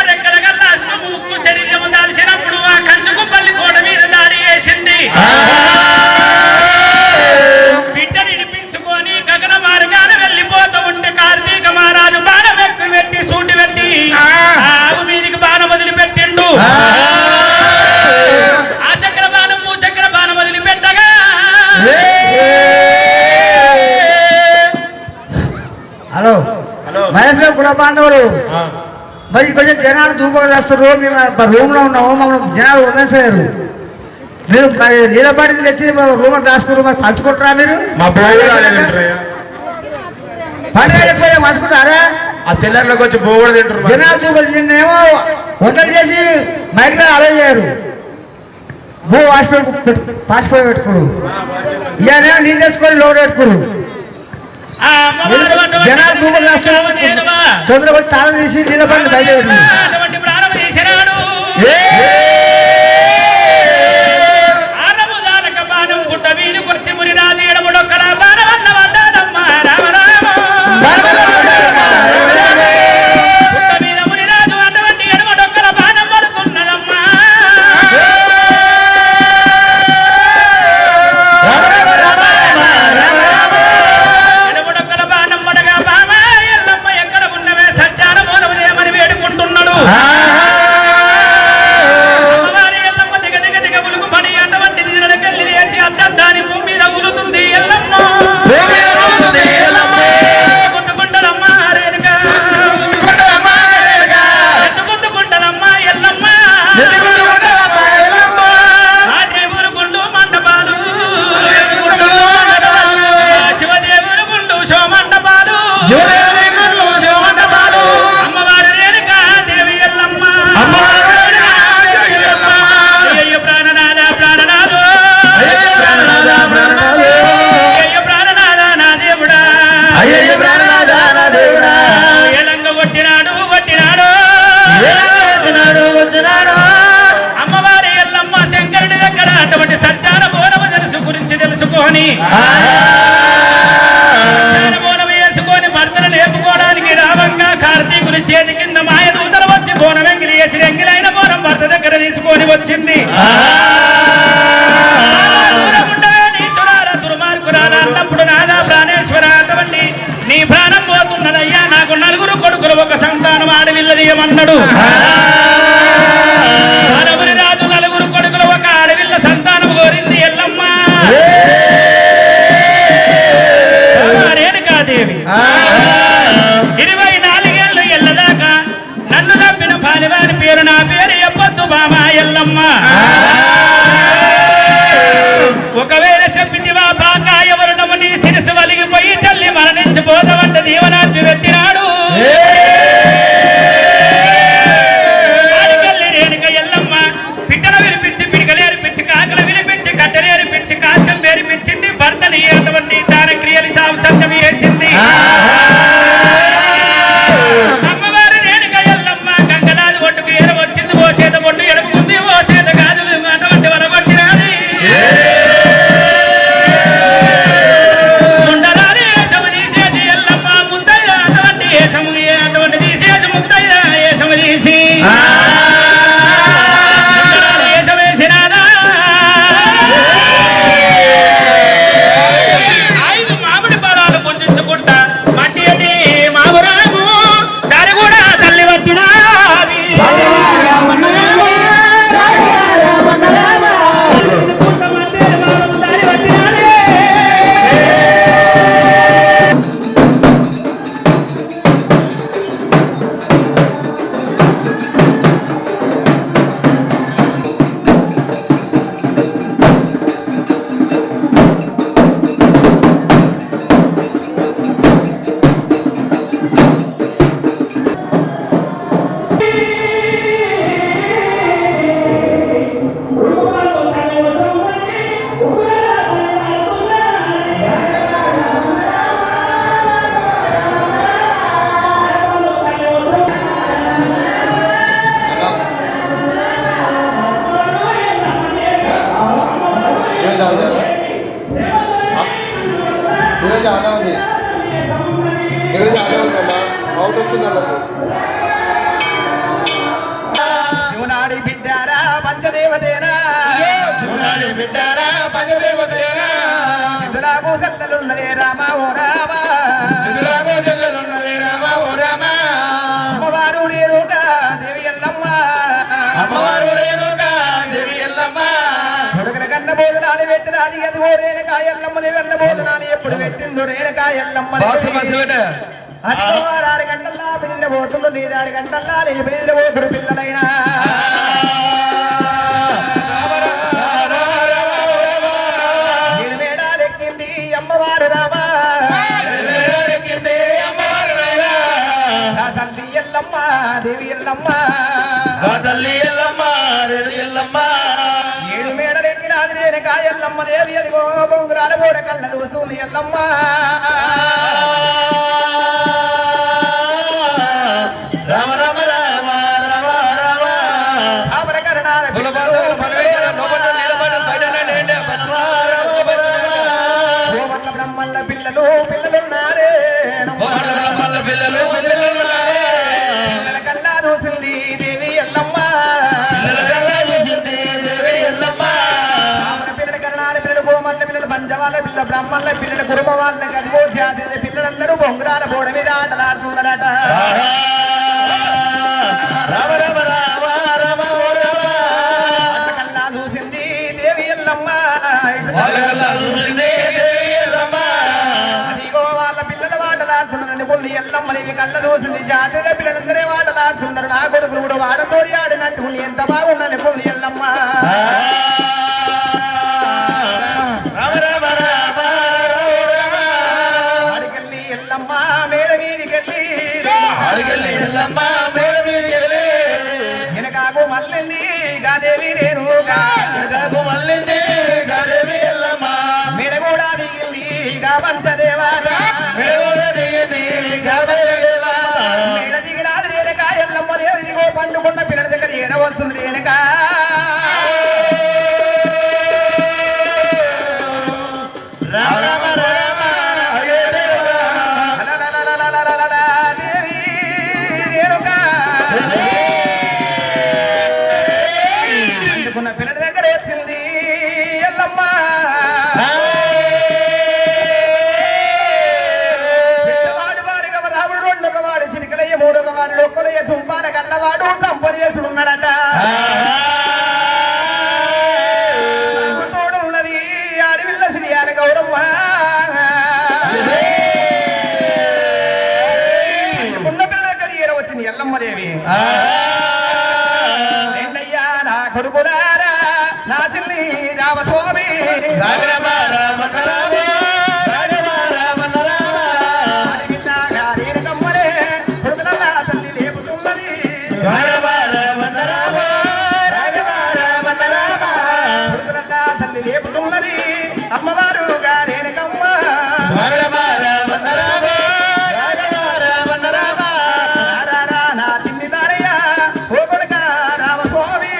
కుల బాంధవులు మరి కొంచెం జనాలు దూపలు వస్తారు మేము రూమ్ లో ఉన్నాము మమ్మల్ని జనాలు వదిలేసారు మీరు నీలపాటిని తెచ్చి రూమ్ రాసుకున్నారు మరి పంచుకుంటారా మీరు మా పండుగ పంచుకుంటారా ఆ సెల్లర్లోకి వచ్చి బోగొడ తింటారు జనాలు దూపలు నిన్నేమో వంటలు చేసి మైక్లో అలౌ చేయరు భూ పాస్పోర్ట్ పెట్టుకోరు ఇవన్నీ నీళ్ళు తెచ్చుకొని లోడ్ పెట్టుకోరు ఆ అమ్మవారు జనాలు దూపలు రాస్తున్నారు తొందరగా వచ్చి తాళం తీసి నీలపాటిని బయట అటువంటి ప్రాణం తీసినాడు ఆరముదానక బాణం గుట్ట వీధికొచ్చి మునిరాజు ఎడముడొక్కల బాణమన్న వడ్డాదమ్మ రామ రామ గుట్ట మీద మునిరాజు అటువంటి ఎడముడొక్కల బాణం పడుతున్నదమ్మా ఎడముడొక్కల బాణం పడగా బామ ఎల్లమ్మ ఎక్కడ ఉన్నవే సజ్జాన మోనము చేయమని వేడుకుంటున్నాడు అమ్మవారి ఎల్లమ్మ దిగ దిగ దిగ ఉలుగు పడి అటువంటి నిజలకెళ్ళి లేచి అద్దద్దాని భూమి మీద ఉలుతుంది ఎల్లమ్మ గుద్దుకుంటదమ్మ రేణుక ఎత్తుకుంటుకుంటదమ్మ ఎల్లమ్మ ఆ దేవుని గుండు మండపాలు శివదేవుని గుండు శోమండపాలు అమ్మవారి రేణుక దేవి ఎల్లమ్మ అయ్యయ్య ప్రాణనాథ ప్రాణనాథో అయ్యయ్య ప్రాణనాథ నా దేవుడా ఏలంగ కొట్టినాడు అమ్మవారి ఎల్లమ్మ శంకరుడి దగ్గర అటువంటి సత్యాన బోనము గురించి తెలుసుకొని సత్యాన బోనము వేసుకొని భర్తను లేపుకోవడానికి రావంగా కార్తీకుని చేతి కింద మాయ దూతలు వచ్చి బోనం ఎంగిలి వేసి ఎంగిలైన బోనం భర్త దగ్గర తీసుకొని వచ్చింది దూరముండవే నీచురారా దుర్మార్గురారా అన్నప్పుడు నాదా ప్రాణేశ్వర అటువంటి నీ ప్రాణం పోతున్నదయ్యా నాకు నలుగురు కొడుకులు ఒక సంతానం ఆడవిల్లదీయమన్నాడు నలుగురి రాజు నలుగురు కొడుకులు ఒక ఆడవిల్ల సంతానం కోరింది ఎల్లమ్మ రేణుకాదేవి 24 ఏళ్ళు ఎల్లదాకా నన్ను తప్పిన పాలివారి పేరు నా పేరు చెప్పొద్దు బామా ఎల్లమ్మ ఒకవేళ చెప్పితివా పాక ఎవరునము నీ శిరసు వలిగిపోయి చల్లి మరణించిపోతావంట దీవనార్థి పెట్టినాడు ఆడికెళ్ళి రేణుక ఎల్లమ్మ పిట్టన వినిపించి పిడికలు ఏరిపించి కాకలు వినిపించి కట్టెలు ఏరిపించి కాకలు వేరిపించింది భర్తని అటువంటి దాన క్రియలు సాగు సత్యం వేసింది అమ్మవారి రేణుక ఎల్లమ్మ గంగనాథి ఒడ్డుకు ఏర వచ్చింది ఓ చేత ఒడ్డు ఎడుపుకుంది ఓ చేత గాజులు అటువంటి వరగొట్టినాది ముండరాని ఏసము తీసేసి ఎల్లమ్మ ముద్దయ్య అటువంటి ఏసము అటువంటి తీసేసి ముద్దయ్య ఏసము తీసి ఏసమేసినాదా 5 మామిడి పరాలు పుంజుకుంటా మట్టి అని మామురాము దారి కూడా తల్లి పట్టినాది ఈరోజు ఆట ఉంది అన్న అవుట్ వస్తుంది అన్నట్టు శివనాడి బిడ్డారా పంచదేవతేనా ఇందులాగూ సత్తలున్నదే రామ ఓ రామ అమ్మవారు రేణుకా దేవి ఎల్లమ్మ కొడుకుల కన్న భోజనాలు పెట్టినాది అది ఓ రేణుకా ఎల్లమ్మని వెన్న భోజనాలు ఎప్పుడు పెట్టిందో రేణుకా ఎల్లమ్మ అది 6 గంటల్లా పిల్లలు పోతుండ్రు, నీ 6 గంటల్లా నేను పిల్లలు పోతుడు పిల్లలైనా నేను మేడాలెక్కింది అమ్మవారు రామా తల్లి ఎల్లమ్మ దేవి ఎల్లమ్మ తల్లి ఎల్లమ్మ రేడు ఎల్లమ్మ 7 మేడలెక్కినాది నేను కాయల్లమ్మ దేవి అదిగో బొంగురాల బోడ కళ్ళ దూసుని ఎల్లమ్మ రామ రామ రామ రామ రామ ఆమరకరణాల గోవర్ల బ్రహ్మల్ల పిల్లలు పిల్లలున్నారే పిల్లలు పిల్లల కల్లా దూసింది దేవి ఎల్లమ్మ ఆమర పిల్లల కరణాల పిల్లలు గోమల్ల పిల్లలు పంచవాళ్ళ పిల్లల బ్రహ్మల్ల పిల్లల కుటుంబ వాళ్ళ గర్భో జాతి పిల్లలందరూ బొంగురాల బోడ మీద ఆటలాడుతున్నారట రామ రామ రామ రామ కల్లా దూసింది దేవి ఎల్లమ్మ అదిగో వాళ్ళ పిల్లల వాటలాడుతున్నారని కొన్ని ఎల్లమ్మని కళ్ళ దూసింది జాతిగా పిల్లలందరే వాటలాడుతున్నారు నా కొడుకులు కూడా వాడతోడి ఆడినట్టు ఎంత బాగుందని కొన్ని ఎల్లమ్మ రామ రామ రామ ఆడికెళ్ళి ఎల్లమ్మ మేడ మీదికెళ్ళి అడిగల్లి ఎల్లమ్మ మేడ మీదకెళ్ళి వెనకాకు మల్లింది గాదేవి నేను మళ్ళీ గదేవి ఎల్లమ్మ మేడ కూడా దిగింది గా వంశదేవా మేడ దిగినాది రేణుక ఎల్లమ్మ దేవిగో పండుకున్న పిల్లల దగ్గర ఏడ వస్తుంది రేణుక రామ రామ రామ లలలలలలలలల దేవి రేణుక పండుకున్న పిల్లల దగ్గర వచ్చింది ఎల్లమ్మ పెద్దవాడు వాడిగవ రాముడు రెండొకవాడు చినికలయ్య మూడొకవాడు లొక్కలయ్య చుంపాల కల్లవాడు సంపరేసుడున్నాడట తోడు ఉన్నది అడవిల్ల శ్రీయాల గౌరమ్మ ఉన్న పిల్లల దగ్గర ఈడ వచ్చింది ఎల్లమ్మదేవి ఏంటయ్యా నా కొడుకులారా నా చిల్లి రామస్వామి రామ రామ రామ అడిగినాగా రేణుకమ్మనే కొడుకులల్లా తల్లి లేపుతున్నది కొడుకులల్లా తల్లి లేపుతున్నది అమ్మవారు రేణుకమ్మ రారా నా చిన్ని దారయ్య ఓ కొడుక రామస్వామి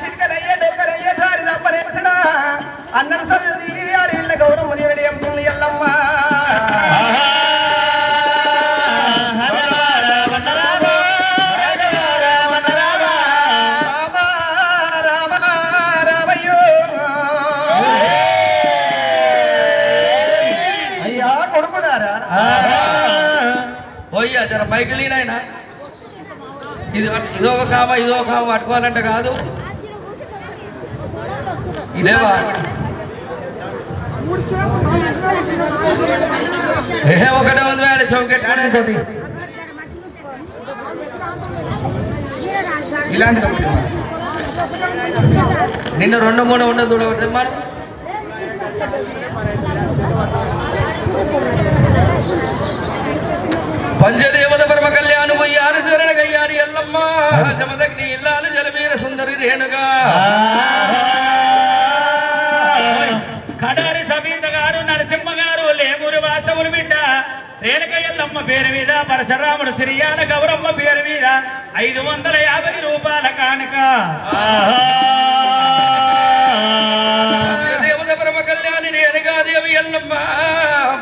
చిరికలయ్య డొక్కలయ్య సారి తప్పరేసడా అన్నం సరిది ఆడిళ్ళ గౌరమ్మని వెడియంతుంది ఎల్లమ్మ రామ రామ రామయ్యో అయ్యా కొడుకున్నారా పోయ్యా జర పైకి లీనైనా ఇదొక కామ ఇదొక కామ పట్టుకోవాలంటే కాదు ఇదేవా ఒకటే ఉంది వేళ చౌకెట్టుకునేది ఇలాంటి నిన్న 2-3 ఉండదు చూడకూడదు మనం పంచదేవత పరమ కళ్యాణు పోయారు శరణ కయ్యాడి ఎల్లమ్మ జమదగ్ని ఇల్లాలు జలవీర సుందరి రేణుగా కడారి సమీత గారు నరసింహ గారు లేమూరు వాస్తవులు బిడ్డ రేణుక ఎల్లమ్మ పేరు మీద పరశురాముడు సిరియాన గౌరమ్మ పేరు మీద 550 రూపాయల కానుక దేవత పరమ కళ్యాణి రేణుగా దేవి ఎల్లమ్మ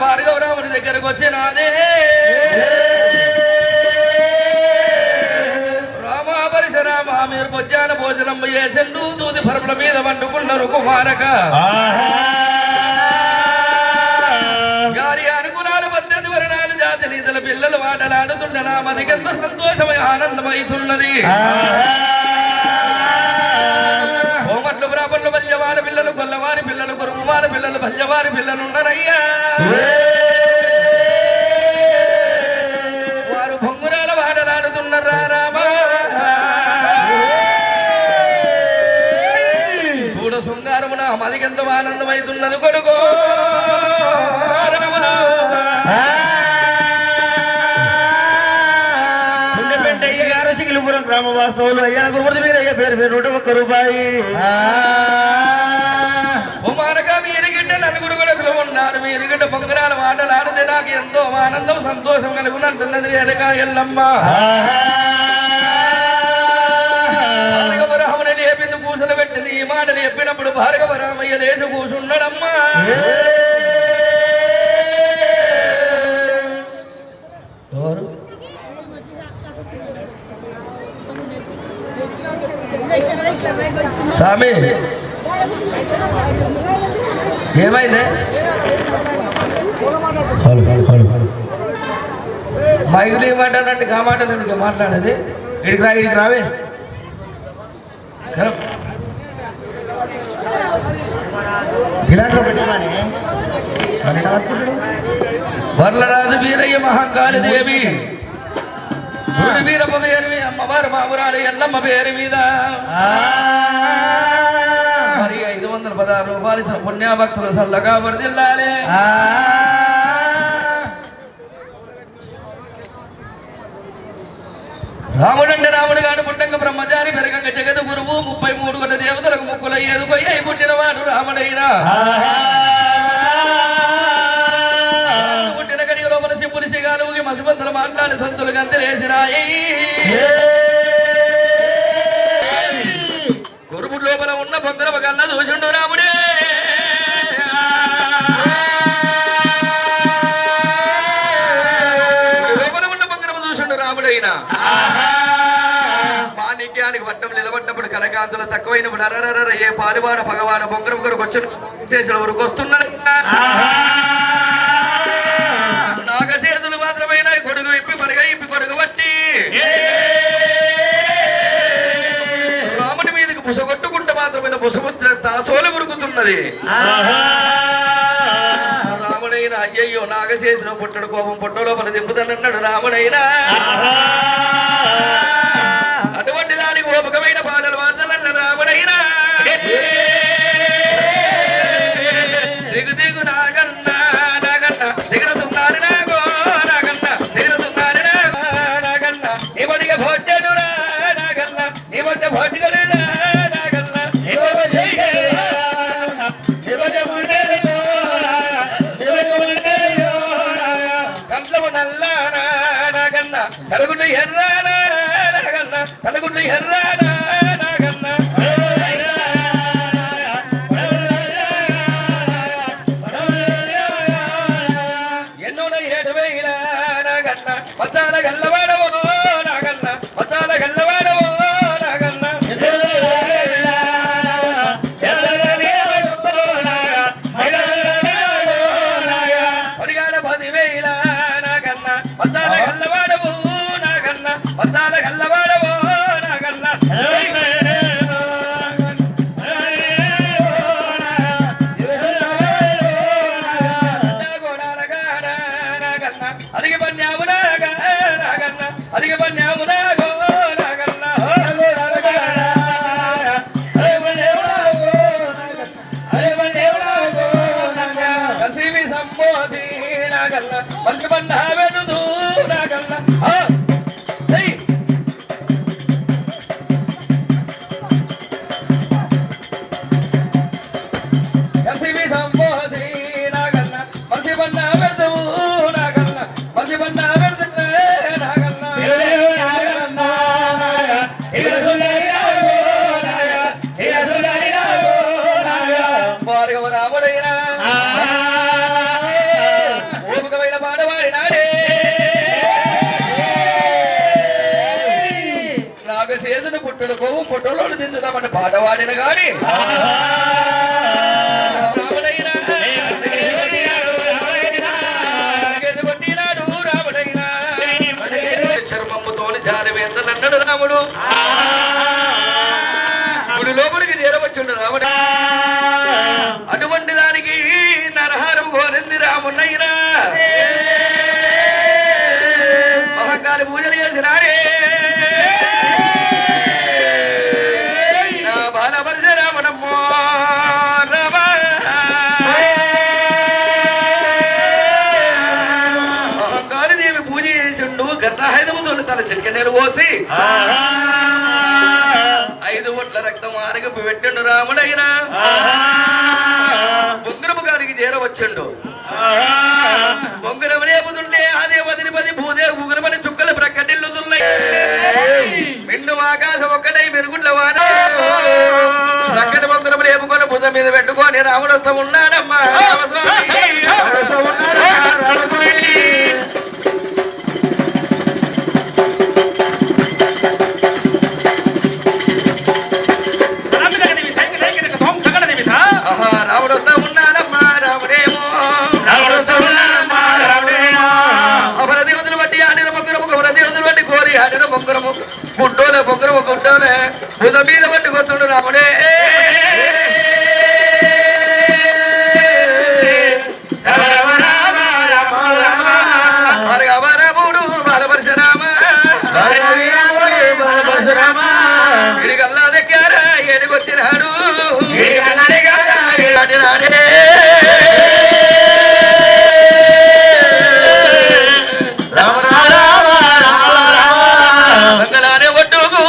భార్గవరాముడి దగ్గరకు వచ్చినాదే రామా పరిశరామ మీరు పొజ్జాన భోజనం చేసండు దూది పరుపుల మీద వండుకున్నారు కుమారక గారి అనుకున్నాలు 18 వర్ణాలు జాతి నీతుల పిల్లలు వాటలాడుతుండనా మనకెంత సంతోషమై ఆనందమైతున్నది కోమట్లు బ్రాహ్మణులు బల్యవారి పిల్లలు గొల్లవారి పిల్లలు గురువారి పిల్లలు బల్యవారి పిల్లలు ఉన్నారయ్యా వారు బొంగురాల వాడలాడుతున్నారా రామా చూడ శృంగారమున మదికెంత ఆనందమైతున్నది కొడుకో గ్రామవాసవులు అయ్యా గురుమూర్తి మీరు అయ్యా పేరు పేరు 1 రూపాయి ఉమానగా మీరుగిడ్డ నలుగురు కొడుకులు ఉన్నారు మీరుగిడ్డ బొంగరాల మాటలాడితే నాకు ఎంతో ఆనందం సంతోషం కలుగునంటున్నది ఎనక ఎల్లమ్మ భార్గవరాముని లేపింది పూసలు పెట్టింది ఈ మాటలు చెప్పినప్పుడు భార్గవరామయ్య లేచి కూర్చున్నాడమ్మా స్వామి ఏమైంది మైకులు ఏమంటారంటే గా మాటలు ఎందుకు మాట్లాడేది ఇడికి రావే వర్లరాజు వీరయ్య మహాకాళి దేవి వీరమ్మ పేరు మీద అమ్మవారు మామూరాలు ఎల్లమ్మ పేరు మీద మరి 516 రూపాయలు ఇచ్చిన పుణ్యభక్తులు సల్లగా వర్ధిల్లాలి రాముడంటే రాముడు గాడు పుట్టంగా బ్రహ్మచారి పెరగంగా జగదు గురువు 33 కొట్ట దేవతలకు ముక్కులు ఎదుకొయ్యి అయి పుట్టినవాడు రాముడైనా పుట్టిన గడియ లోపల సింపులి సిగాలుగి మసిబంతులు మాట్లాడి తంతులు గంతులేసిరాయి గురువు లోపల ఉన్న బొంగరవ కన్నా చూసిండు రాముడే లోపల ఉన్న బొంగరవ చూసిండు రాముడైనా మాణిక్యానికి వట్టం నిలబడ్డప్పుడు కలకాంతులు తక్కువైనప్పుడు అరరర ఏ పాలువాడ పగవాడ బొంగరవ కొరకు వచ్చి చేసిన వరకు వస్తున్నాడు నాగశేతులు మాత్రమైన కొడుకు ఇప్పి మరిగా ఇప్పి కొడుకు బట్టి రాముడి మీదకి బుసగొట్టుకుంటే మాత్రమైన బుసముద్ర తాసోలు మురుగుతున్నది రాముడైనా అయ్యయ్యో నాగశేషుడు పుట్టడు కోపం పుట్ట లోపల దింపుతానన్నాడు రాముడైనా అటువంటి దానికి ఓపకమైన పాటలు వాడతానన్న రాముడైనా దిగు దిగు నాగన్న నాగన్న దిగుతున్నారు నాగో నాగన్న దిగుతున్నారు నాగన్న ఇవడిగా భోజను నాగన్న ఇవడ్డ భోజను నాగన్న కంట్లము నల్ల నాగన్న కలుగుండు ఎర్రానా నాగన్న కలుగుండు ఎర్రానా నాగన్న మతాల గల్లవాడవో నాగన్న మతాల గల్లవాడవో నాగన్న పరిగాల 10,000 నాగన్న మతాల గల్లవాడవో నాగన్న మతాల గల్లవాడవో నాగన్న అదిగి పన్యాము నాగన్న అదిగి పన్యాము నాగో నాగన్న కసివి సంబోధి నాగన్న మంచి పన్న వెనుదు నాగన్న కసివి సంబోధి నాగన్న మంచి పన్న వెనుదు నాగన్న మంచి పన్న వెనుదు నాగన్న భార్గవ రాముడైనా ఓపికమైన పాడవాడినాడే నాగశేషుని పుట్టుడు కోవు పుట్టులో దించుదామని పాడవాడిన గాని రాముడైనా కొట్టినాడు రాముడైనా చర్మమ్ముతోని జారి వేందనన్నాడు రాముడు గుడి లోపలికి చేరవచ్చుండు రాముడా అటువంటి దానికి నరహారం కోరింది రామున్నయ్యనా మహంకాళి పూజలు చేసినాడే నా బాలపరిశ రాముడమ్మో మహంకాళి దేవి పూజ చేసిండు గర్ణాయుధముతో తల చిక్కనేలు పోసి 5 ఒట్ల రక్తం ఆరగపు పెట్టిండు రాముడైనా బొంగరము గారికి చేరవచ్చుండు బొంగరం రేపుతుంటే అదే 10 భూదేవి బుగురమని చుక్కలు ప్రకటిల్లుతున్నాయి మిండు ఆకాశం ఒక్కటై మెరుగుట్ల వాన చక్కటి బొంగరం రేపుకొని భుజం మీద పెట్టుకొని రాముడు వస్తూ ఉన్నాడమ్మా రాముడు వస్తా ఉన్నాడమ్మా రాముడేమో అపరదేవతలు బట్టి ఆడిన బొంగరము గౌరదేవతలు బట్టి కోరి ఆడిన బొంగరము గుడ్డోలే బొంగరము గుడ్డోలే భుజం మీద బట్టి కొట్టుడు రాముడే రాముడు బాలపరశురామ ఇడిగల్లా దగ్గర ఏడుకొచ్చినాడు మంగళానే ఒట్టుకు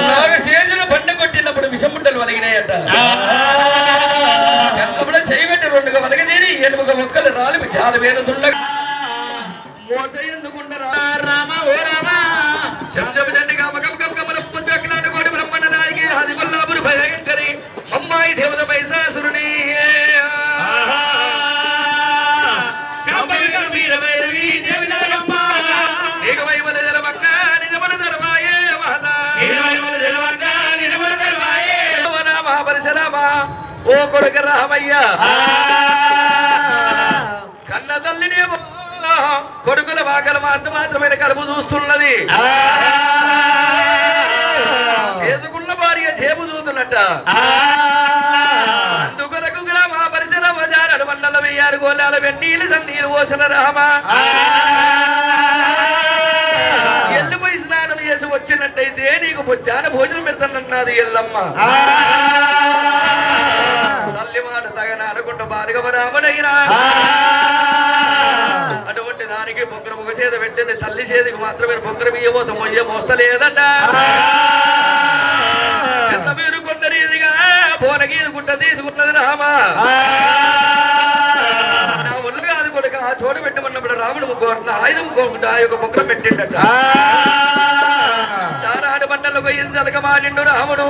నాగశేషులు బండ కొట్టినప్పుడు విషముండలు వలిగినాయట ఎంతలో చేయబెట్టి 2గా వలగదేని 8 మొక్కలు రాలి చాలా వేరుతుండగా మోస ఎందుకుండరా రామ ఓ రామ శబ్దమిదండి గమగమగమగమనప్పుంజక్లాడు బ్రహ్మణ నాయకి ఆది వల్లాభుడు భయంకరి అమ్మాయి దేవత పైశాసురుని ఓ కొడుక రామయ్య కన్న తల్లిని కొడుకుల వాకల మాత్రమైన కడుపు చూస్తున్నది చేసుకున్న భార్య చేపు చూస్తున్నట్ట అందుకొరకు మా పరిసర బజారు మండల 1000 గోళాల వెన్నీళ్ళు సన్నీరు పోసిన రామ ఎల్లుపోయి స్నానం చేసి వచ్చినట్టయితే నీకు బొచ్చాన భోజనం పెడతానన్నది ఎల్లమ్మ తల్లి మాట తగన అనుకుంటూ భార్గవ రాముడైనా అటువంటి దానికి బొగ్గర ముఖ చేత పెట్టింది తల్లి చేతికి మాత్రమే బొగ్గర బియ్యమోత మొయ్య మోస్తలేదట చిన్న మీరు కొండ రీతిగా బోనగీరు గుట్ట తీసుకున్నది రామా నా ఒళ్ళు కాదు కొడుక ఆ చోటు పెట్టమన్నప్పుడు రాముడు ముగ్గురు ఆయుధం కోకుండా ఆ యొక్క బొగ్గర పెట్టిండట చారాడు బండలు పోయింది అలకమాడిండు రాముడు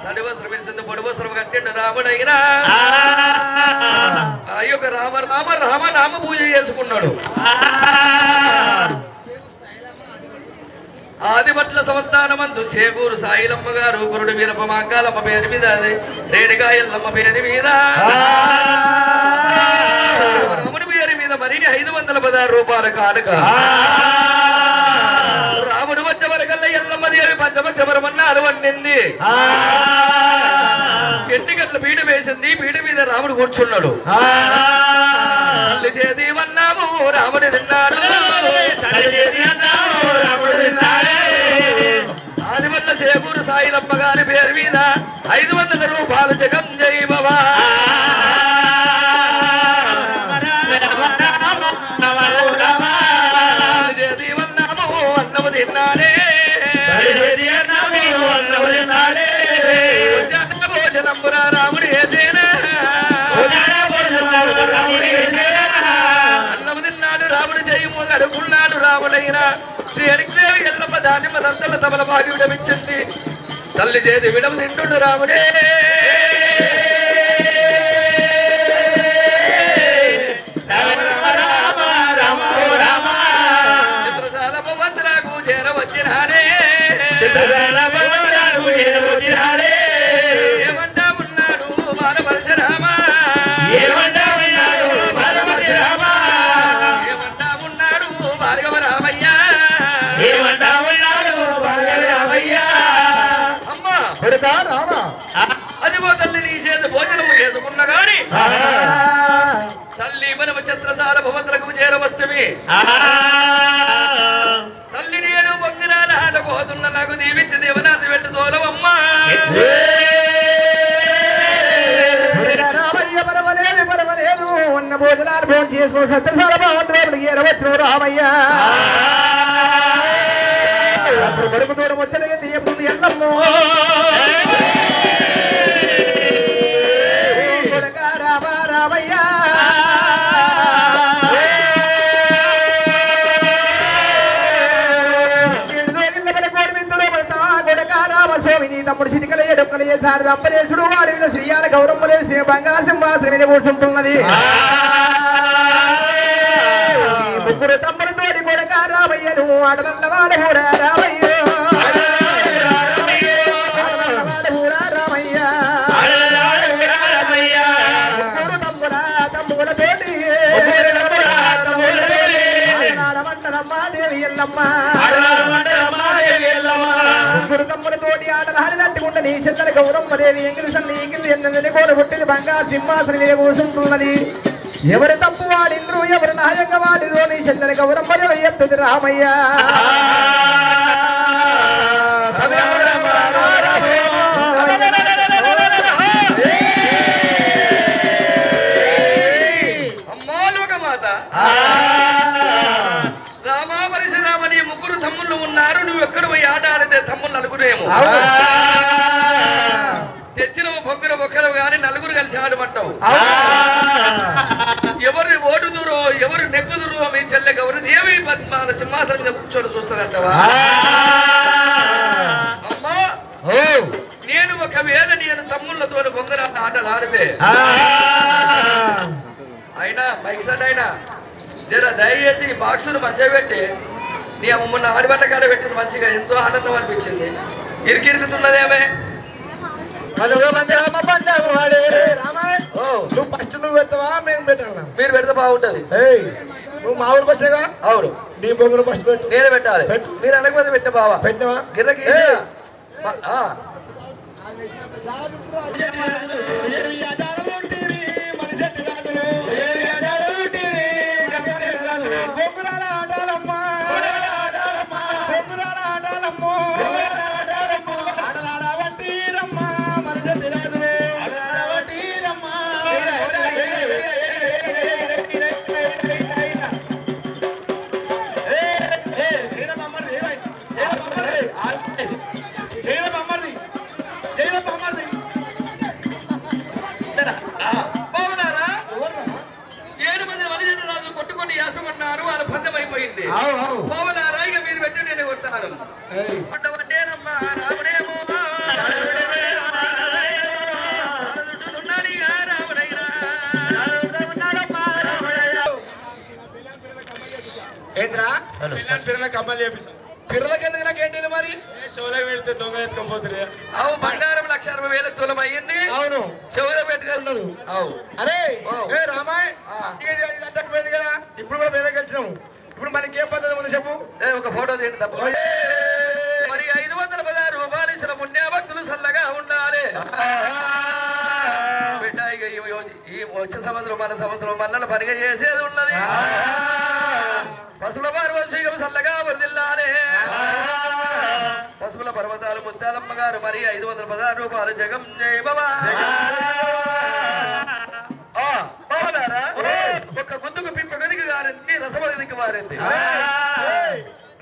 తడి వస్త్రం వేసింది పొడి వస్త్రం కట్టిండు రాముడైనా ఆ యొక్క రామ పూజ చేసుకున్నాడు ఆదిపట్ల సంస్థానమందు చేకూరు సాయిలమ్మ గారు గురుడు వీరప్ప మాంకాలమ్మ పేరు మీద రేణికాయల్లమ్మ పేరు మీద రాముడి పేరు మీద మరి 516 రూపాయల కానుక రాముడు వచ్చే వరకల్లా ఎల్లమ్మ దేవి పంచమచ్చమరమన్నాడు వండింది 8 గంటల పీడ వేసింది పీడ మీద రాముడు కూర్చున్నాడు తల్లి చేతి వన్నాము రాముడు తిన్నాడు ఆదివల్ల చేకూరు సాయిలమ్మ గారి పేరు మీద 500 రూపాయలు జగం జై బాబా చేతి వన్నాము అన్నము తిన్నాడే రాముడు వేసేనా అన్నము తిన్నాడు రాముడు చేయము కడుకున్నాడు రాముడైనా శ్రీ హరిదేవి ఎల్లమ్మ దానిమ్మ దంతల తమల భాగి విడమిచ్చింది తల్లి చేతి విడమ తింటుండు రాముడే చిత్రశాల భవంతులకు చేరవచ్చినాడే ఏమంటా ఉన్నాడు బాలపరశురామ ఏమంటా ఉన్నాడు భార్గవ రామయ్య తల్లి నీ చేతి భోజనం చేసుకున్న గాని తల్లి మనము ఛత్రసాల భవతులకు చేరవస్తమి తల్లి నేను పొంగినాల ఆటకు పోతున్న నాకు దీవించి దేవనాథి పెట్టు తోలవమ్మా పర్వాలేదు ఉన్న భోజనాలు ఫోన్ చేసుకో సత్యసాల భగవంతుడికి ఎరవచ్చు రామయ్య కొడుకు దూరం వచ్చేది తీయప్పుడు ఎల్లమ్మ రామ రామయ్య స్వామిని తమ్ముడు చిటికలయ్య డొక్కలయ్య సారి దంపరేశుడు వాడి శ్రీయాల గౌరమ్మలేసి బంగారు సింహాసనం మీద కూర్చుంటున్నది ముగ్గురు తమ్ములతోటి కొడక రామయ్యను ఆటలల్ల వాడహూరా రామయ్య ముగ్గురు తమ్ములతోటి ఆటలు ఆడినట్టుకుంటే నీ చెల్లెల గౌరమ్మదేవి ఎంగిలి సన్ని ఎంగిలి ఎన్నదని కూడా పుట్టిన బంగారు సింహాసనం మీద కూర్చుంటున్నది ఎవరు తప్పు వాడిండ్రు ఎవరు నాయంగా వాడిరో నీ చెల్లెల గౌరమ్మదేవి ఎత్తుది రామయ్య అమ్మా లోకమాత రామా పరశురామని ముగ్గురు తమ్ముళ్ళు ఉన్నారు నువ్వు ఎక్కడ పోయి ఆట ఆడితే తమ్ముళ్ళు నలుగురేమో తెచ్చిన బొగ్గురు బొక్కలు గాని నలుగురు కలిసి ఆడమంటావు ఎవరు ఓటుదురో ఎవరు నెక్కుదురో మీ చెల్లెకి ఎవరు దేవి పద్మాల సింహాసనం మీద కూర్చొని చూస్తారంటవా అమ్మా నేను ఒకవేళ నేను తమ్ముళ్ళతో బొంగరాట ఆటలు ఆడితే అయినా బైక్ సెట్ అయినా జర దయచేసి ఈ బాక్సును మంచిగా పెట్టి నీ మొన్న ఆడిబట్ట కాడ పెట్టింది మంచిగా ఎంతో ఆనందం అనిపించింది ఇరికిరుకుతున్నదేమే నువ్వు ఫస్ట్ నువ్వు పెడతావా మేము పెట్టాలా మీరు పెడితే బాగుంటది నువ్వు మా ఊరికి వచ్చాగా అవును నీ బొంగులు ఫస్ట్ పెట్టు నేనే పెట్టాలి మీరు అనకపోతే పెట్టే బావా పెట్టినవా గిర్రకి పవనారాయిగా మీరు పెట్టి నేను కొడతాను ఏంద్రా పిల్లలకి అమ్మాయి చేపిస్తాం పిల్లలకి ఎందుకు నాకేంటి మరి షోలో పెడితే దొంగ ఎత్తుకోపోతుంది అవు బంగారం 1,60,000 తులం అయ్యింది అవును చెవులో పెట్టుకున్నాడు అవు అరే రామాయ్ పోయింది కదా ఇప్పుడు కూడా మేమే గెలిచినాము ఇప్పుడు మనకి ఏం పద్ధతి ఉంది చెప్పు ఒక ఫోటో తీయండి తప్ప మరి 516 రూపాయలు ఇచ్చిన పుణ్యభక్తులు సల్లగా ఉండాలి బిడ్డ ఈ వచ్చే సంవత్సరం మన సంవత్సరం మళ్ళీ పనిగా చేసేది ఉన్నది పసుల పార్వశీకం సల్లగా వరదిల్లాలే పసుపుల పర్వతాలు ముత్తాలమ్మ గారు మరి 516 రూపాయలు జగం జయ బాబా ఒక్క గుందుకు పిప్ప గదికి గారింది రసమదికి మారింది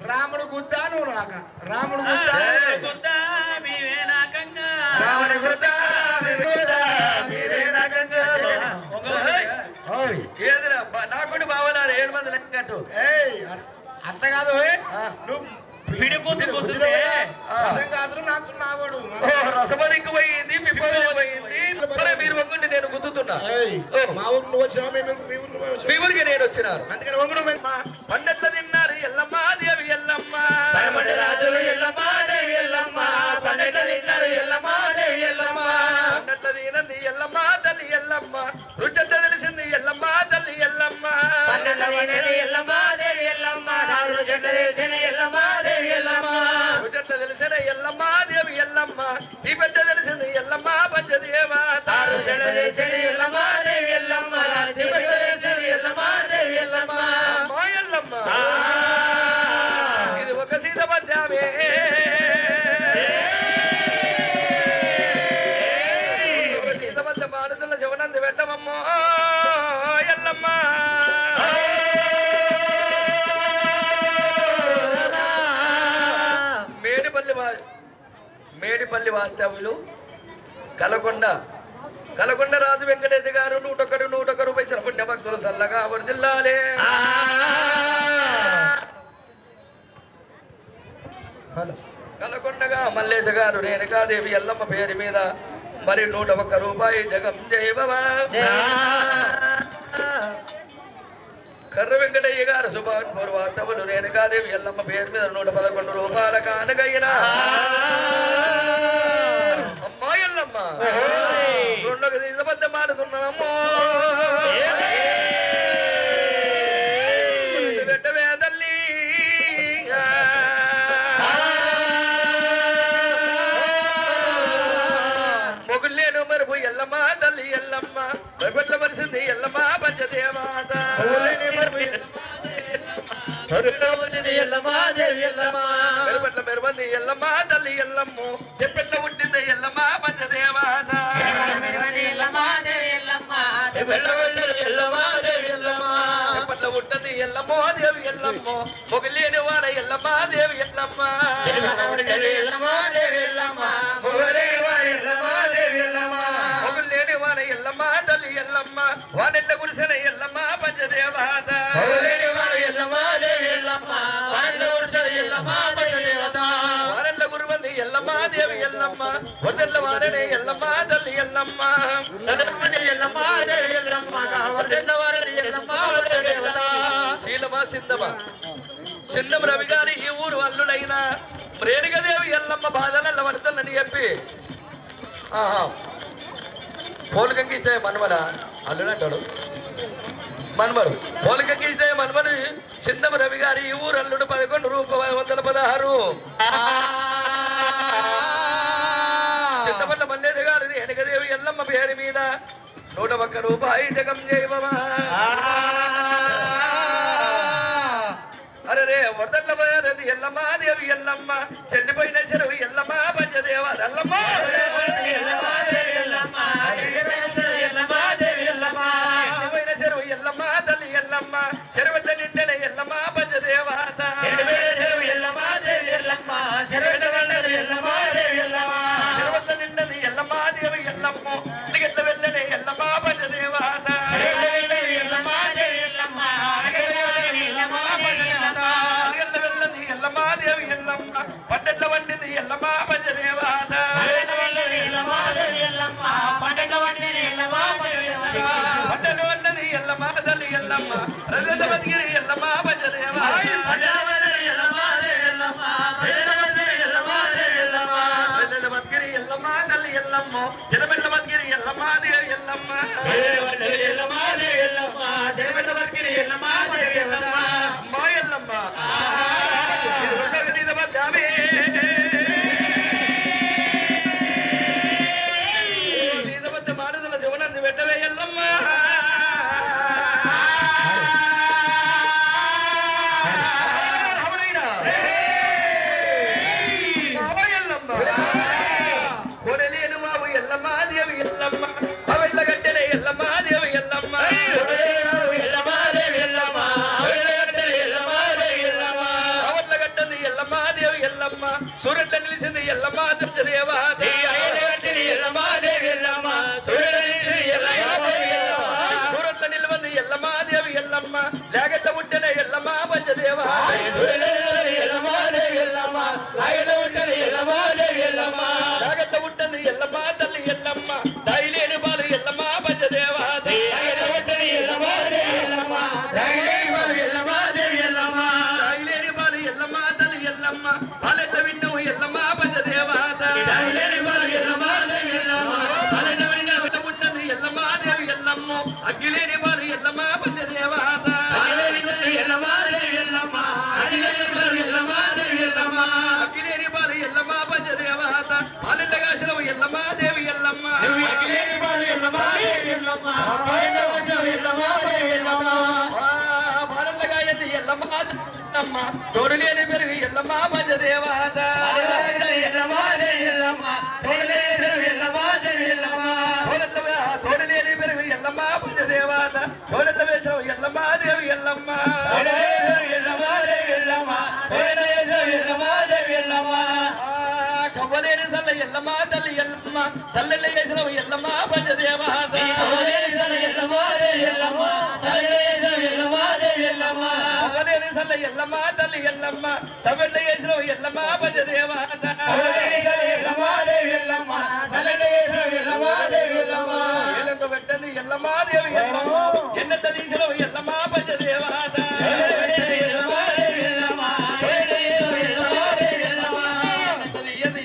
రాముడు గుద్దా నువ్వు రాక రాముడు గుద్దా రాముడు గుద్దా ఏదిరా నాకుడి బావనారు 7 మంది లెక్కట్టు అట్లా కాదు నువ్వు రసమదికి పోయింది పిప్పకి పోయింది మీరు వంగుండి నేను గుద్దుతున్నా మా ఊరు నువ్వు వచ్చినా మీ ఊరికి నేను వచ్చినాను అందుకని వంగుడు పండట్ల తిన్నారు ఎల్లమ్మ దేవి ఎల్లమ్మ రాజులు ఎల్లమ్మ దేవి ఎల్లమ్మ పండట్ల తిన్నారు ఎల్లమ్మ దేవి ఎల్లమ్మ పండట్ల తినంది ఎల్లమ్మ తల్లి ఎల్లమ్మ రుచెట్ట తెలిసింది ఎల్లమ్మ తల్లి ఎల్లమ్మ పండట్ల తినేది ఎల్లమ్మ దేవి ఎల్లమ్మ రుచెట్ట తెలిసిన ఎల్లమ్మ దేవి ఎల్లమ్మ రుచెట్ట తెలిసిన ఎల్లమ్మ దేవి ఎల్లమ్మ ఈ బిడ్డ తెలిసింది ఎల్లమ్మ పంచదేవ ఇది ఒక సీత పద్యామే సీత పద్యం ఆడుతున్న శివనంది పెట్టమమ్మో ఎల్లమ్మ మేడిపల్లి వాస్తవ్యులు కలకొండ రాజు వెంకటేశ గారు 101 రూపాయల పుణ్య భక్తులు చల్లగా వర్ధిల్లాలే. కలకొండగా మల్లేశ గారు రేణుకాదేవి ఎల్లమ్మ పేరు మీద మరి 101 రూపాయి జగం జయవమా. కర్ర వెంకటయ్య గారు సుభాన్పూర్ వాస్తవులు రేణుకాదేవి ఎల్లమ్మ పేరు మీద 111 రూపాయల కానుకైనా అమ్మా ఎల్లమ్మ రెండొక తీసబద్ధం ఆడుతున్నామమ్మో పెట్టవే తల్లి మొగుళ్ళేను మరుపు ఎల్లమ్మ తల్లి ఎల్లమ్మ మరుపట్ల మరిసింది ఎల్లమ్మ పంచదేవాత మెరుపట్ల మెరుబంది ఎల్లమ్మ తల్లి ఎల్లమ్ము చెప్పెట్ల పుట్టింది ఎల్లమ్మ పంచదేవాత చెప్పట్ల పుట్టది ఎల్లమ్మో దేవి ఎల్లమ్మో మొగలేని వాడ ఎల్లమ్మ దేవి ఎల్లమ్మ మొగలేని వాడ ఎల్లమ్మ తల్లి ఎల్లమ్మ వానెట్ల గుడిసిన ఎల్లమ్మ పంచదేవాత వారెండ్ల గురువంది ఎల్లమ్మ దేవి ఎల్లమ్మ వదెల్ల వారనే ఎల్లమ్మ తల్లి ఎల్లమ్మ శీలమా సిందమ రవి గారి ఈ ఊరు అల్లుడైన రేణుకదేవి ఎల్లమ్మ బాధనల్ల పడుతుందని చెప్పి పోలికకి ఇచ్చే మనవడ అల్లుడంటాడు మన్మరు పోలికకి ఇచ్చే మన్మరు సిందమ రవి గారి ఈ ఊరు అల్లుడు 11,116 చింతపట్ల మల్లేశ గారి రేణుకదేవి ఎల్లమ్మ పేరు మీద 101 రూపాయి జగం జయవమా. అరే వరదట్ల పోయారది ఎల్లమ్మ దేవి ఎల్లమ్మ చెల్లిపోయిన చెరువు ఎల్లమ్మ పంచదేవ ఎల్లమ్మ చెల్లిపోయిన చెరువు ఎల్లమ్మ తల్లి ఎల్లమ్మ చెరువెట్ల నిండెన ఎల్లమ్మ పంచదేవాత చెరువెట్ల నిండది ఎల్లమ్మ దేవి ఎల్లమ్మ ఎట్ల వెళ్ళనే ఎల్లమ్మ పంచదేవాత వెళ్ళది ఎల్లమ్మ దేవి ఎల్లమ్మ పట్టెట్ల వండింది ఎల్లమ్మ పంచదేవాత పట్టెట్ల వండినది ఎల్లమ్మ తల్లి ఎల్లమ్మ రజత బతికిరి ఎల్లమ్మ పంచదేవ బతికిరి ఎల్లమ్మ తల్లి ఎల్లమ్మ చెరబెట్ల బతికిరి ఎల్లమ్మ దేవి ఎల్లమ్మ అమ్మా ఎల్లమ్మ మారుదల శివనంది వెంటనే ఎల్లమ్మ కొనలేను బాబు ఎల్లమ్మ దేవి ఎల్లమ్మ అవెళ్ళ గట్టెనే ఎల్లమ్మ దేవి ఎల్లమ్మ అవట్ల గట్టది ఎల్లమ్మ దేవి ఎల్లమ్మ సూరట్ల నిలిచింది ఎల్లమ్మ దుర్జదేవ సూరట్ల నిలవంది ఎల్లమ్మ దేవి ఎల్లమ్మ లేగట్ట పుట్టిన ఎల్లమ్మ పంచదేవ లేగట్ట పుట్టది ఎల్లమ్మ తల్లి ఎల్లమ్మ దయలేని బాలు ఎల్లమ్మ పంచదేవ దయలేని బాలు ఎల్లమ్మ తల్లి ఎల్లమ్మ పాలెట్ల విండవు ఎల్లమ్మ పంచదేవ పుట్టది ఎల్లమ్మ దేవి ఎల్లమ్మ అగ్గిలేని బాలు ఎల్లమ్మ పంచదేవ అగ్గిలేని బాలు ఎల్లమ్మ పంచదేవ పాలెట్ల కాశలవు ఎల్లమ్మ దేవి ఎల్లమ్మ బాలగాయతి ఎల్లమ్మ తోడు లేని పెరుగు ఎల్లమ్మ పంచదేవాత తోడు లేని పెరుగు ఎల్లమ్మ పంచదేవాత తోడెట్ల వేషం ఎల్లమ్మ దేవి ఎల్లమ్మ కవ్వలేని సల్ల ఎల్లమ్మ తల్లి ఎల్లమ్మ చల్లెళ్ళ వేసిన ఎల్లమ్మ పంచదేవాత కవ్వలేని సల్ల ఎల్లమ్మ తల్లి ఎల్లమ్మ చల్లెళ్ళ వేసిన ఎల్లమ్మ పంచదేవాత ఎల్లమ్మ వెంటనే ఎల్లమ్మ దేవి ఎల్లమ్మ ఎన్నెత్త తీసిన ఎల్లమ్మ పంచదేవాత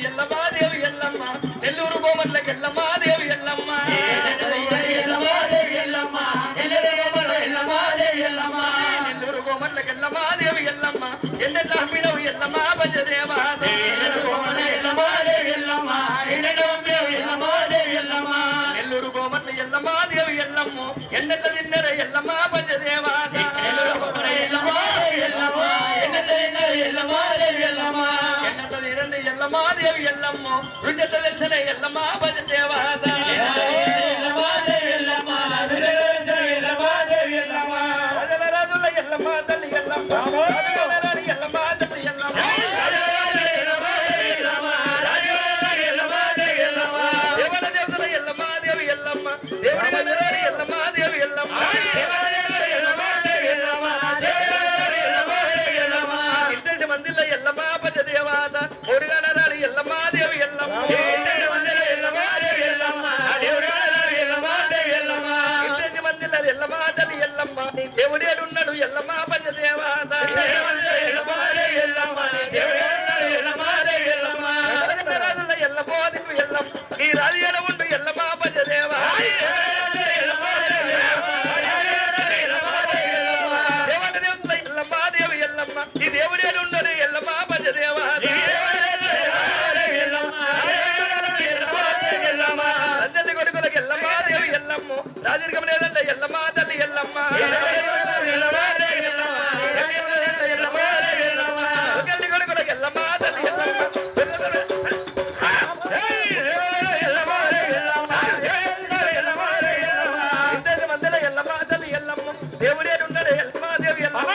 ఎల్లమ్మాదేవి ఎల్లమ్మ నెల్లూరు గోమర్లకి ఎల్లమ్మాదేవి ఎల్లమ్మ నెల్లూరు గోమర్లకి ఎల్లమ్మాదేవి ఎల్లమ్మ ఎన్నెట్ల హమ్మినవు ఎల్లమ్మ పంచదేవా నెల్లూరు గోమర్ల ఎల్లమ్మాదేవి ఎల్లమ్మ ఎన్నెట్ల తిన్నర ఎల్లమ్మ పంచదేవా ఎన్నెట్ల తినండి ఎల్లమ్మాదేవి ఎల్లమ్మ రుచెట్ల తెలిసిన ఎల్లమ్మ పంచదేవాత రాజుల ఎల్లమ్మ తల్లి ఎల్లమ్మ ఎల్లమ్మ తల్లి ఎల్లమ్మ దేవల దేవతల ఎల్లమ్మాదేవి ఎల్లమ్మ దేవుడి ఎల్లమ్మాదేవి ఎల్లమ్మ ఇంటి మందిలో ఎల్లమ్మ పంచదేవాత ఓడిగానాడు ఎల్లమ్మాదేవి ఎల్లమ్మ ఇంటి మందిలో ఎల్లమ్మ తల్లి ఎల్లమ్మ నీ దేవుడేడున్నాడు ఎల్లమ్మ పంచదేవాత రాజుల ఎల్లమ్మో దిక్కు ఎల్లమ్మ నీ రాజు ఎడ ఉండు ఎల్లమ్మ పంచదేవా దేవత దేవతల ఎల్లమ్మాదేవి ఎల్లమ్మ ఈ దేవుడేడు ఉన్నాడు ఎల్లమ్మ పంచదేవా రంజల్లి కొడుకులకు ఎల్లమ్మాదేవి ఎల్లమ్మ రాజరికం లేదంట ఎల్లమ్మ తల్లి ఎల్లమ్మ ఒకల్లి కొడుకులకు ఎల్లమ్మ తల్లి ఎల్లమ్మ ఇంటి మధ్యలో ఎల్లమ్మ తల్లి ఎల్లమ్మ దేవుడేడు ఉన్నాడు ఎల్లమ్మాదేవి ఎల్లమ్మ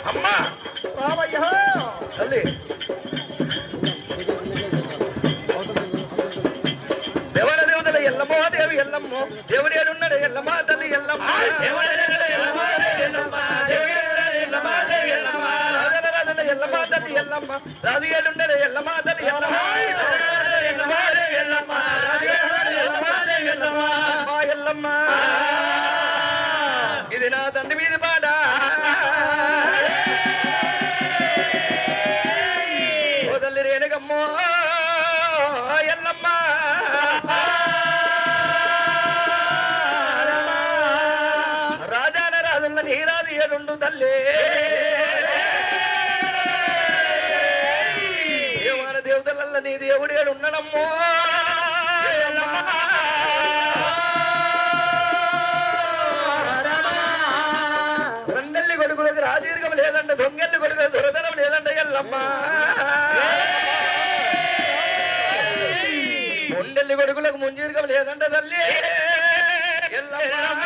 అమ్మా తల్లి దేవల దేవతల ఎల్లమ్మో దేవి ఎల్లమ్మ దేవుడేడున్నాడు ఎల్లమ్మ తల్లి ఎల్లమ్మ రాజుల ఎల్లమ్మ తల్లి ఎల్లమ్మ రాజుగాడున్నాడు ఎల్లమ్మ తల్లి ఎల్లమ్మ ఇది నా తండ్రి మీది పాట ఓ తల్లి రేణుగమ్మో ఎల్లమ్మ రాజాన రాజుల నీ రాజు ఏడుండు తల్లి దేవాన దేవతల నీ దేవుడు ఏడున్నాడమ్మో రెండెల్లి కొడుకులకు రాజీర్గం లేదంట దొంగెల్లి కొడుకు దొరదనం లేదంట ఎల్లమ్మ ఉండెల్లి కొడుకులకు ముంజీర్గం లేదంట తల్లి ఎల్లమ్మ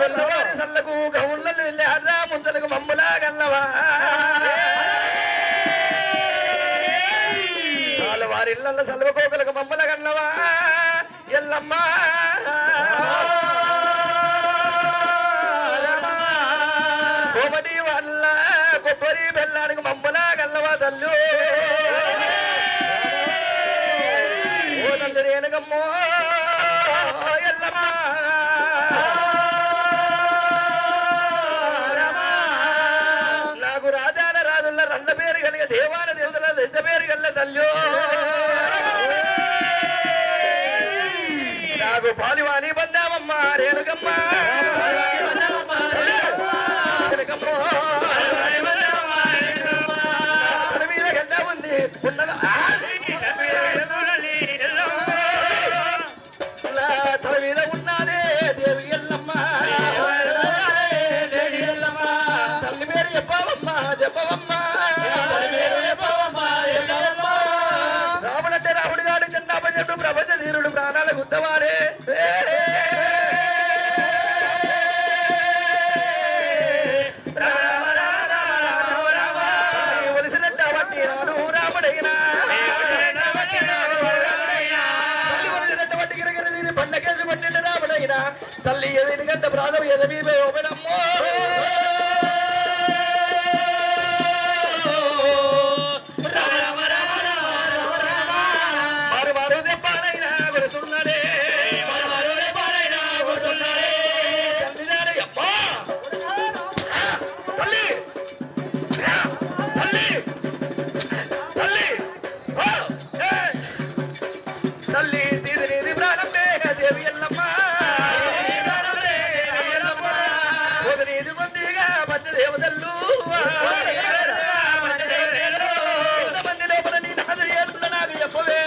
తెల్లవారి సల్లకు గౌళ్ళలు లేదా ముంచలకు మమ్ములా గల్లవా వారి ఇళ్ళ సల్వకోకలకు మమ్మల గన్నవా ఎల్లమ్మ కోమటి వాళ్ళ కొబ్బరి బెల్లానికి మమ్మలా గల్లవా తల్లు ఓ తల్లి రేణుగమ్మో ఎల్లమ్మ నాకు రాజాల రాజుల రండ పేరు కలిగ దేవాల దేవతల దెంత పేరు గల్ల తల్లు అగో పాలివాణి బందామమ్మ రేణుకమ్మ మీద గడ్డ ఉంది ఉన్నదా తల మీద ఉన్నదే దేవి ఎల్లమ్మ తల్లి పేరు చెప్పవమ్మ చెప్పవమ్మ రాముడంటే రాముడు గాడు చెన్నాపజడు ప్రపంచ ధీరుడు ప్రాణాల గుద్దవారే ఒలిసినట్ట బట్టి రాడు రాముడైనా పండకేసి పట్టిండు రాముడైనా తల్లి ఎదిని గంట ప్రాణం ఎదమీ ఓపెనమ్మో తల్లి తీది ప్రాణం దేవి ఎల్లమ్మ నీది కొద్దిగా మధ్య దేవతల్లు ఎంతమంది లోపల నీ నాదు ఏడుతున్నా నాకు చెప్పవే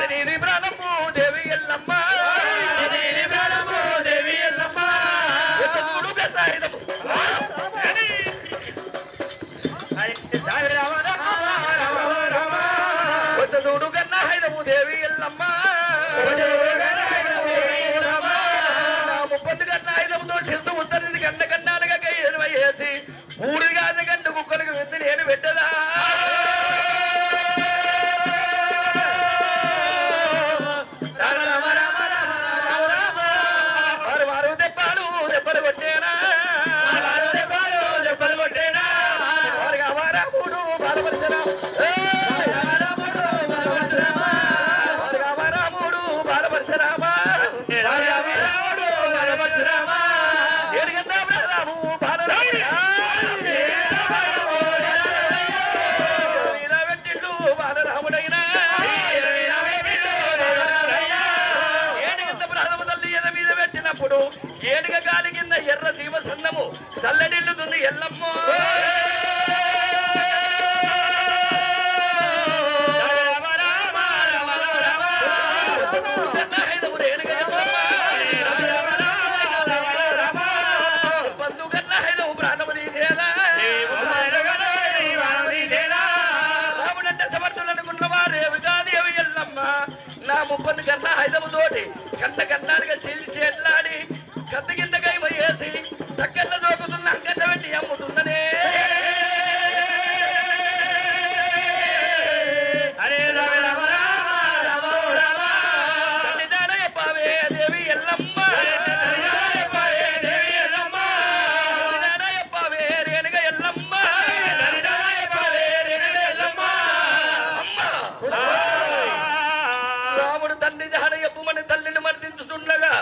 నీది ప్రాణము దేవి ఎల్లమ్మ చూడు కన్నా హైదము దేవి ఎల్లమ్మ ముప్పది కన్నా హైదముతో చెల్తు ఉత్తరిది గంట కన్నాలుగా వేసి మూడు గాజ గంట కుక్కలకు వెంది నేను పెట్టదా వారు దెబ్బలు దెబ్బలు కొట్టేనా వారికి అవారాముడు బాలపరిచరా రాముడు బాలపరశురామా రాము బాలరాముడు బాలరాముడైనా ఏడుగంత ప్రాణము తల్లి ఎద మీద పెట్టినప్పుడు ఏడుగ గాలి కింద ఎర్ర జీవ సన్నము చల్లడిల్లుతుంది ఎల్లమ్మ రాముడంటే సమర్థులనుకున్నవారే విగాదేవి ఎల్లమ్మ నా ముప్పది కన్నా హైదము తోటి కంట కన్నాడుగా చేట్లాడి కత్త కింద కై వేసి దగ్గర దోకుతున్న అంగట పెట్టి అమ్ముతుందనే అరే పావే దేవి ఎల్లమ్మ రాముడు తండ్రి జహడ ఎప్పుమని తల్లిని మర్దించుతుండగా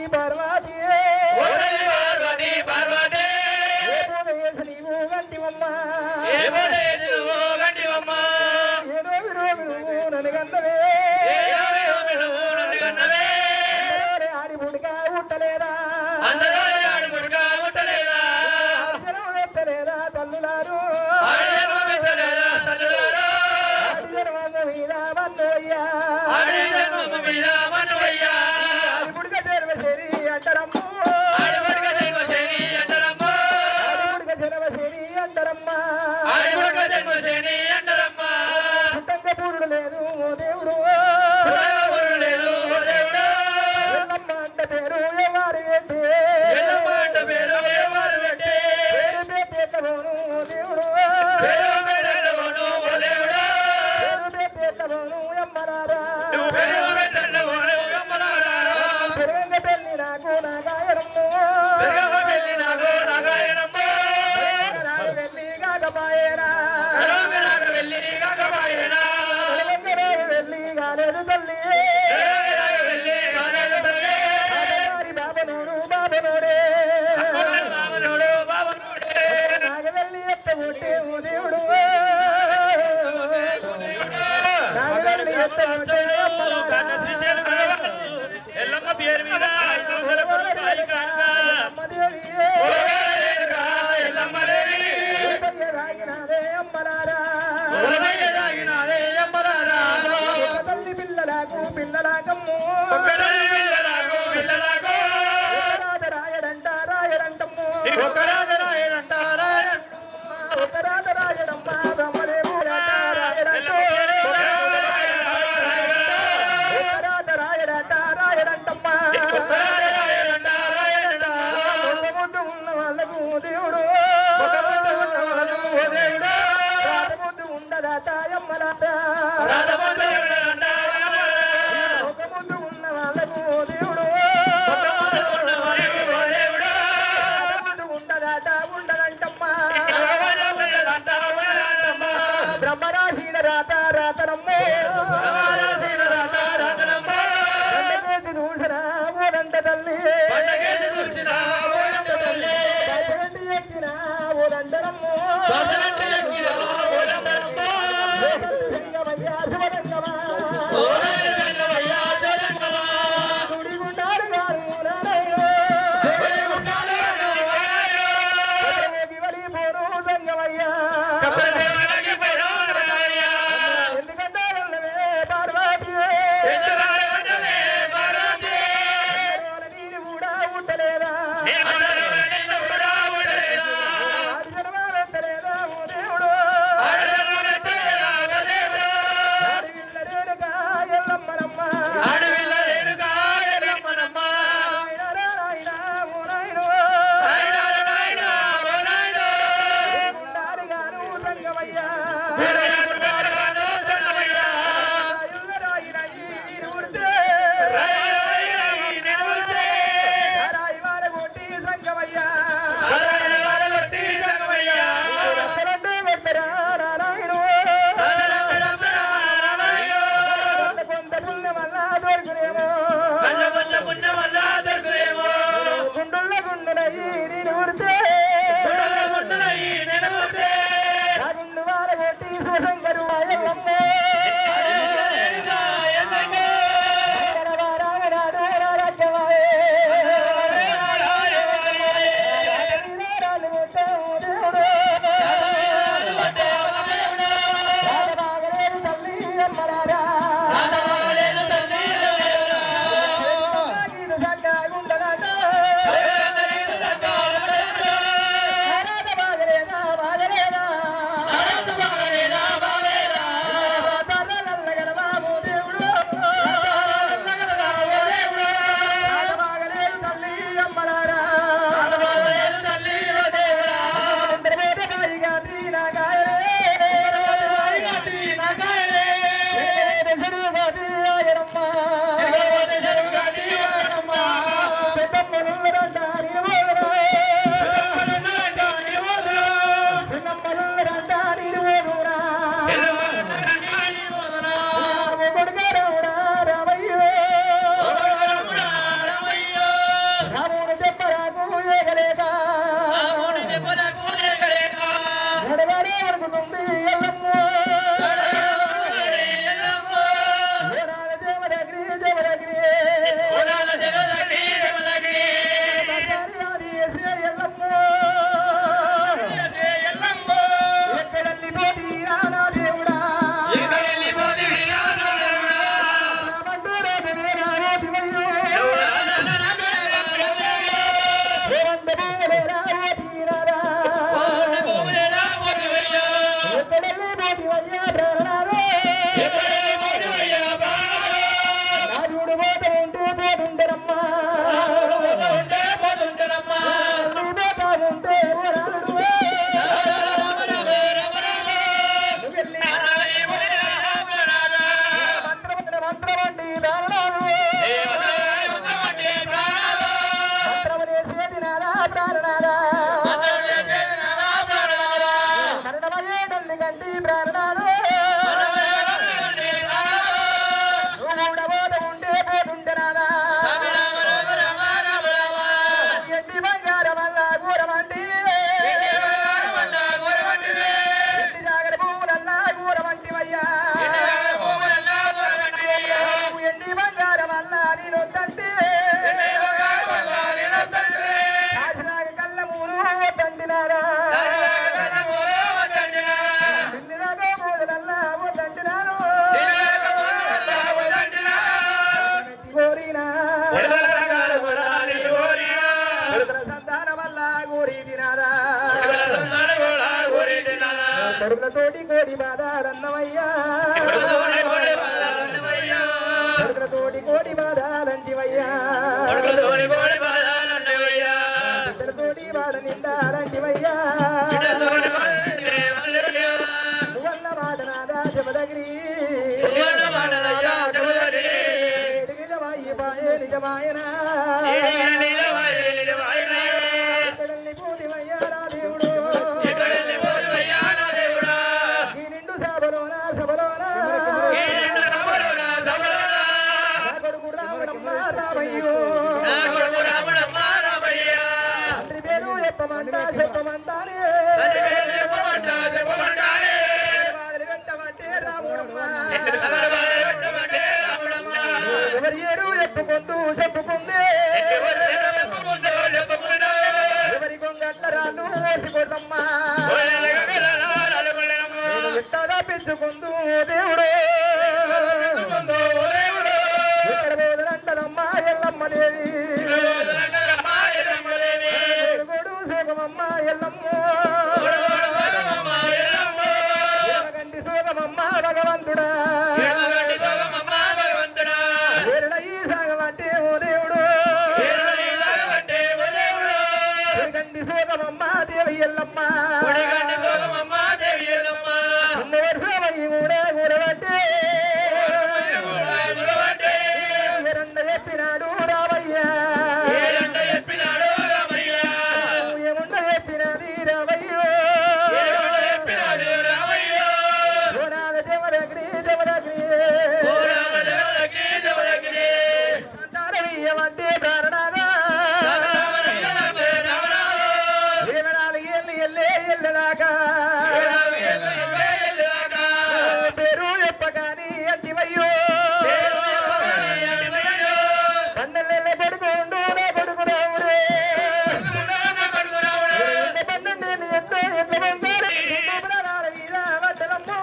పార్వతి వెళ్ళి నాగో నాగాయనమ్మో వెళ్ళి కాకపాయేనా వెళ్ళి కాకపాయేనా వెళ్ళి కాలేదు తల్లి వెళ్ళి కాలేదు తల్లి బాబనోడు బాబనోడే బాబనోడు బాబనోడే నాగవెల్లి ఎత్త ఒట్టే ఓ దేవుడు నాగవెల్లి ఎత్త ఒట్టే ఎల్లమ్మ పేరు మీద 5 లక్షల కొడుకు 5 కానుక. అమ్మదేవి కరులతోటి కోడి బాధాలన్నవయ్యా కరులతోటి కోడి బాధాలంటివయ్యా బిడ్డలతోటి వాడ నిండాలంటివయ్యా నువ్వన్న మాట నాదా జమదగిరి నిజమాయి బాయే నిజమాయనా ఎక్కడల్ని పోతివయ్యా నా దేవుడు ఈ నిండు సభలోనా సభలోనా నా కొడుకు రావడమ్మా రామయ్యో తండ్రి పేరు చెప్పమంటా చెప్పమంటానే బాధలు పెట్టమంటే రాముడమ్మా ఎవరి ఏరు చెప్పుకుంటూ చెప్పుకుందే ఎవరి కొంగట్ల రాళ్ళు వేసుకోదమ్మా విట్టగా పెంచుకుంటూ దేవుడు ఇక్కడ బోధలంటదమ్మా ఎల్లమ్మ దేవి గోడు సోగమమ్మ ఎల్లమ్మ గంటి సోగమమ్మ భగవంతుడా వేరలయ్యి సాగమంటే ఓ దేవుడు గంటి సోగమమ్మ దేవి ఎల్లమ్మ వర్షమయ్యి కూడా కూడబట్టే ఎరండ చెప్పినాడు రామయ్యా ఏముండ చెప్పినది రామయ్యో ఓనాద జమదగ్ని జమదగ్ని సంతానమీయమంటే ప్రాణనాదా ఎల్లలాగా పేరు చెప్పగాని అంటివయ్యో పన్నెల్లెల్ల కొడుకుండు నా కొడుకు రావుడే పన్నెండు ఎంతో ఎంతమంది మీద వడ్డలమ్మో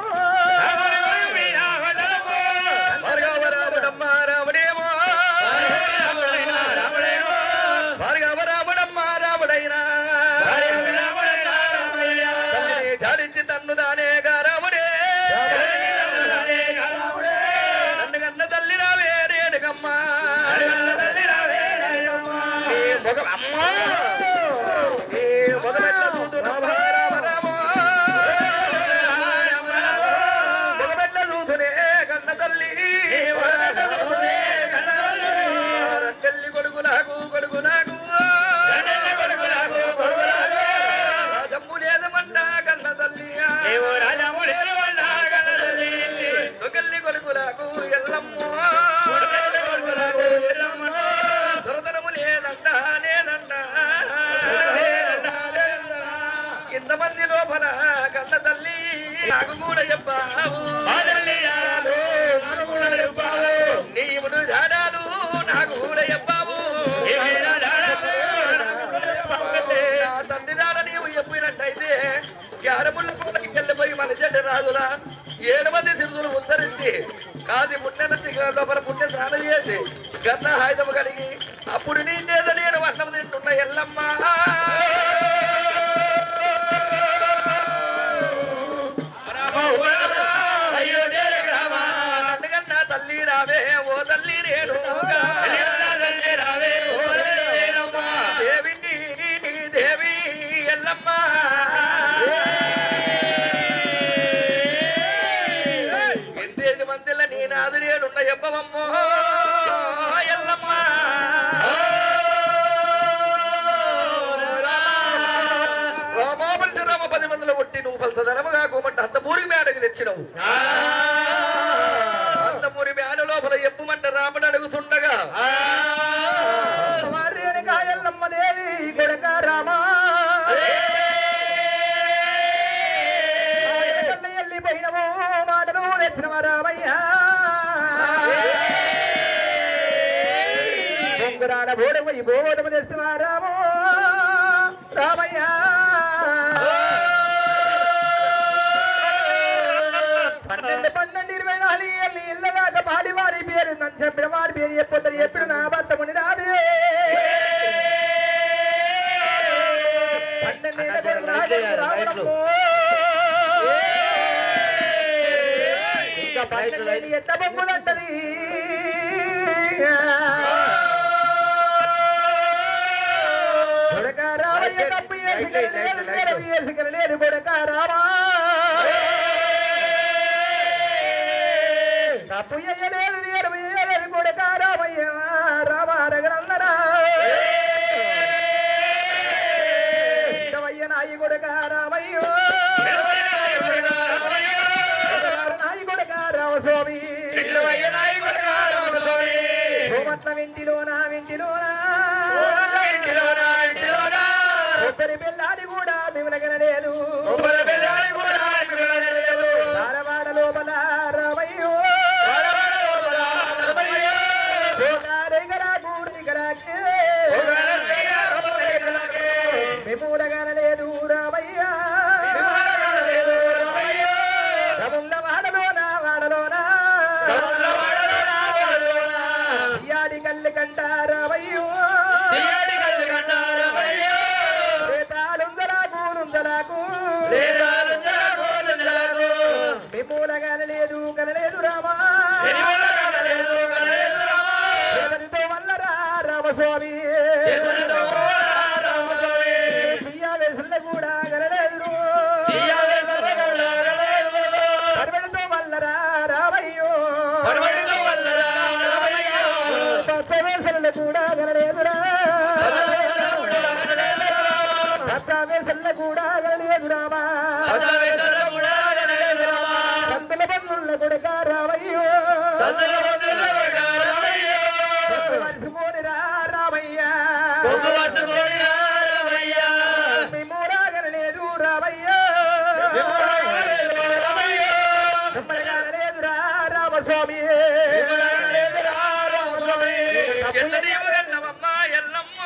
జాడించి తన్ను దానే గారాముడే నన్ను కన్న తల్లి రావే రేణుకమ్మా మొగబెట్ల చూసునే కన్న తల్లి తల్లి కొడుకు నాకు రాజమ్ము లేదమంట కన్న తల్లి తొగల్లి కొడుకులకు ఎల్లమ్మ దొరదనము లేదంట ఇంతమంది లోపల కన్న తల్లి నాకు కూడా చెప్పావు నీవుడు జాడాలు నాకు కూడా చెప్పావు నా తండ్రి దాడ నీవు చెప్పినట్టయితే గ్యారముళ్ళు పూలకి వెళ్ళిపోయి మన చెడ్డ రాజులా 7 మంది సిద్ధులు ఉద్ధరించి కాది పుణ్యనది లోపల పుణ్య స్నానం చేసి గత హాయిదము కలిగి అప్పుడు నేను అన్నం తింటున్న ఎల్లమ్మ అందుకన్నా తల్లి రావే ఓ తల్లి నేను దేవి ఎల్లమ్మ ఎంతేది మందిల నీ నాదు నేనున్న ఎప్పవమ్మో ఎల్లమ్మ రామ 10 మందిలో కొట్టి నువ్వు పలసదనముగా కోమంట అంతమూరి మేడకు తెచ్చినవు అంతమూరి మేడ లోపల ఎప్పుమంట రాముడు అడుగుతుండగా ఎల్లమ్మ దేవి కొడక రామా వెళ్ళిపోయినవు మాటలు తెచ్చినవా రామయ్యా బొంగురాల బోడము ఈ బోడము తెస్తువా రామో రామయ్యా 12 ఇళ్ళదాకా పాడి వారి పేరు నన్ను చెప్పిన వారి పేరు చెప్పొద్దని ఎప్పుడు నా భర్తముని రాదే 12 రావడము ఇంకా పైకి ఎట్ట బొమ్ములంటది కొడక రామయ్య కప్పు వేసుకెళ్ళలేదు కొడక రామా కప్పు వేయలేదు నేర్వేయలేదు కొడక రామయ్య రామారగనందరా నాయి కొడక రామయ్య నాయి కొడక రామస్వామి సోమట్ల వింటిలోనా కొబ్బరి బెల్లాని కూడా మిమలగనలేదు ధారవాడ లోపల రామయ్యో మిమూలగనలేదు రామయ్యా వాడలోనా ఇయాడి కల్లి కంటారామయ్యో మిమూలగనలేదు కనలేదు రామా వల్లరా రామస్వామి బియ్యావేసల్ల కూడా గనలేదు పర్వడితో వల్లరా రామయ్యో పచ్చవేసల్ల కూడా గనలేదురా పచ్చవేసల్ల కూడా గనలేదు రామా సంతుల బంధువుల కొడుక రామయ్యో మర్చిపోనిరా రామయ్యా మిమూరాగనలేదు రామయ్యా లేదురా రామస్వామి ఎల్లమ్మ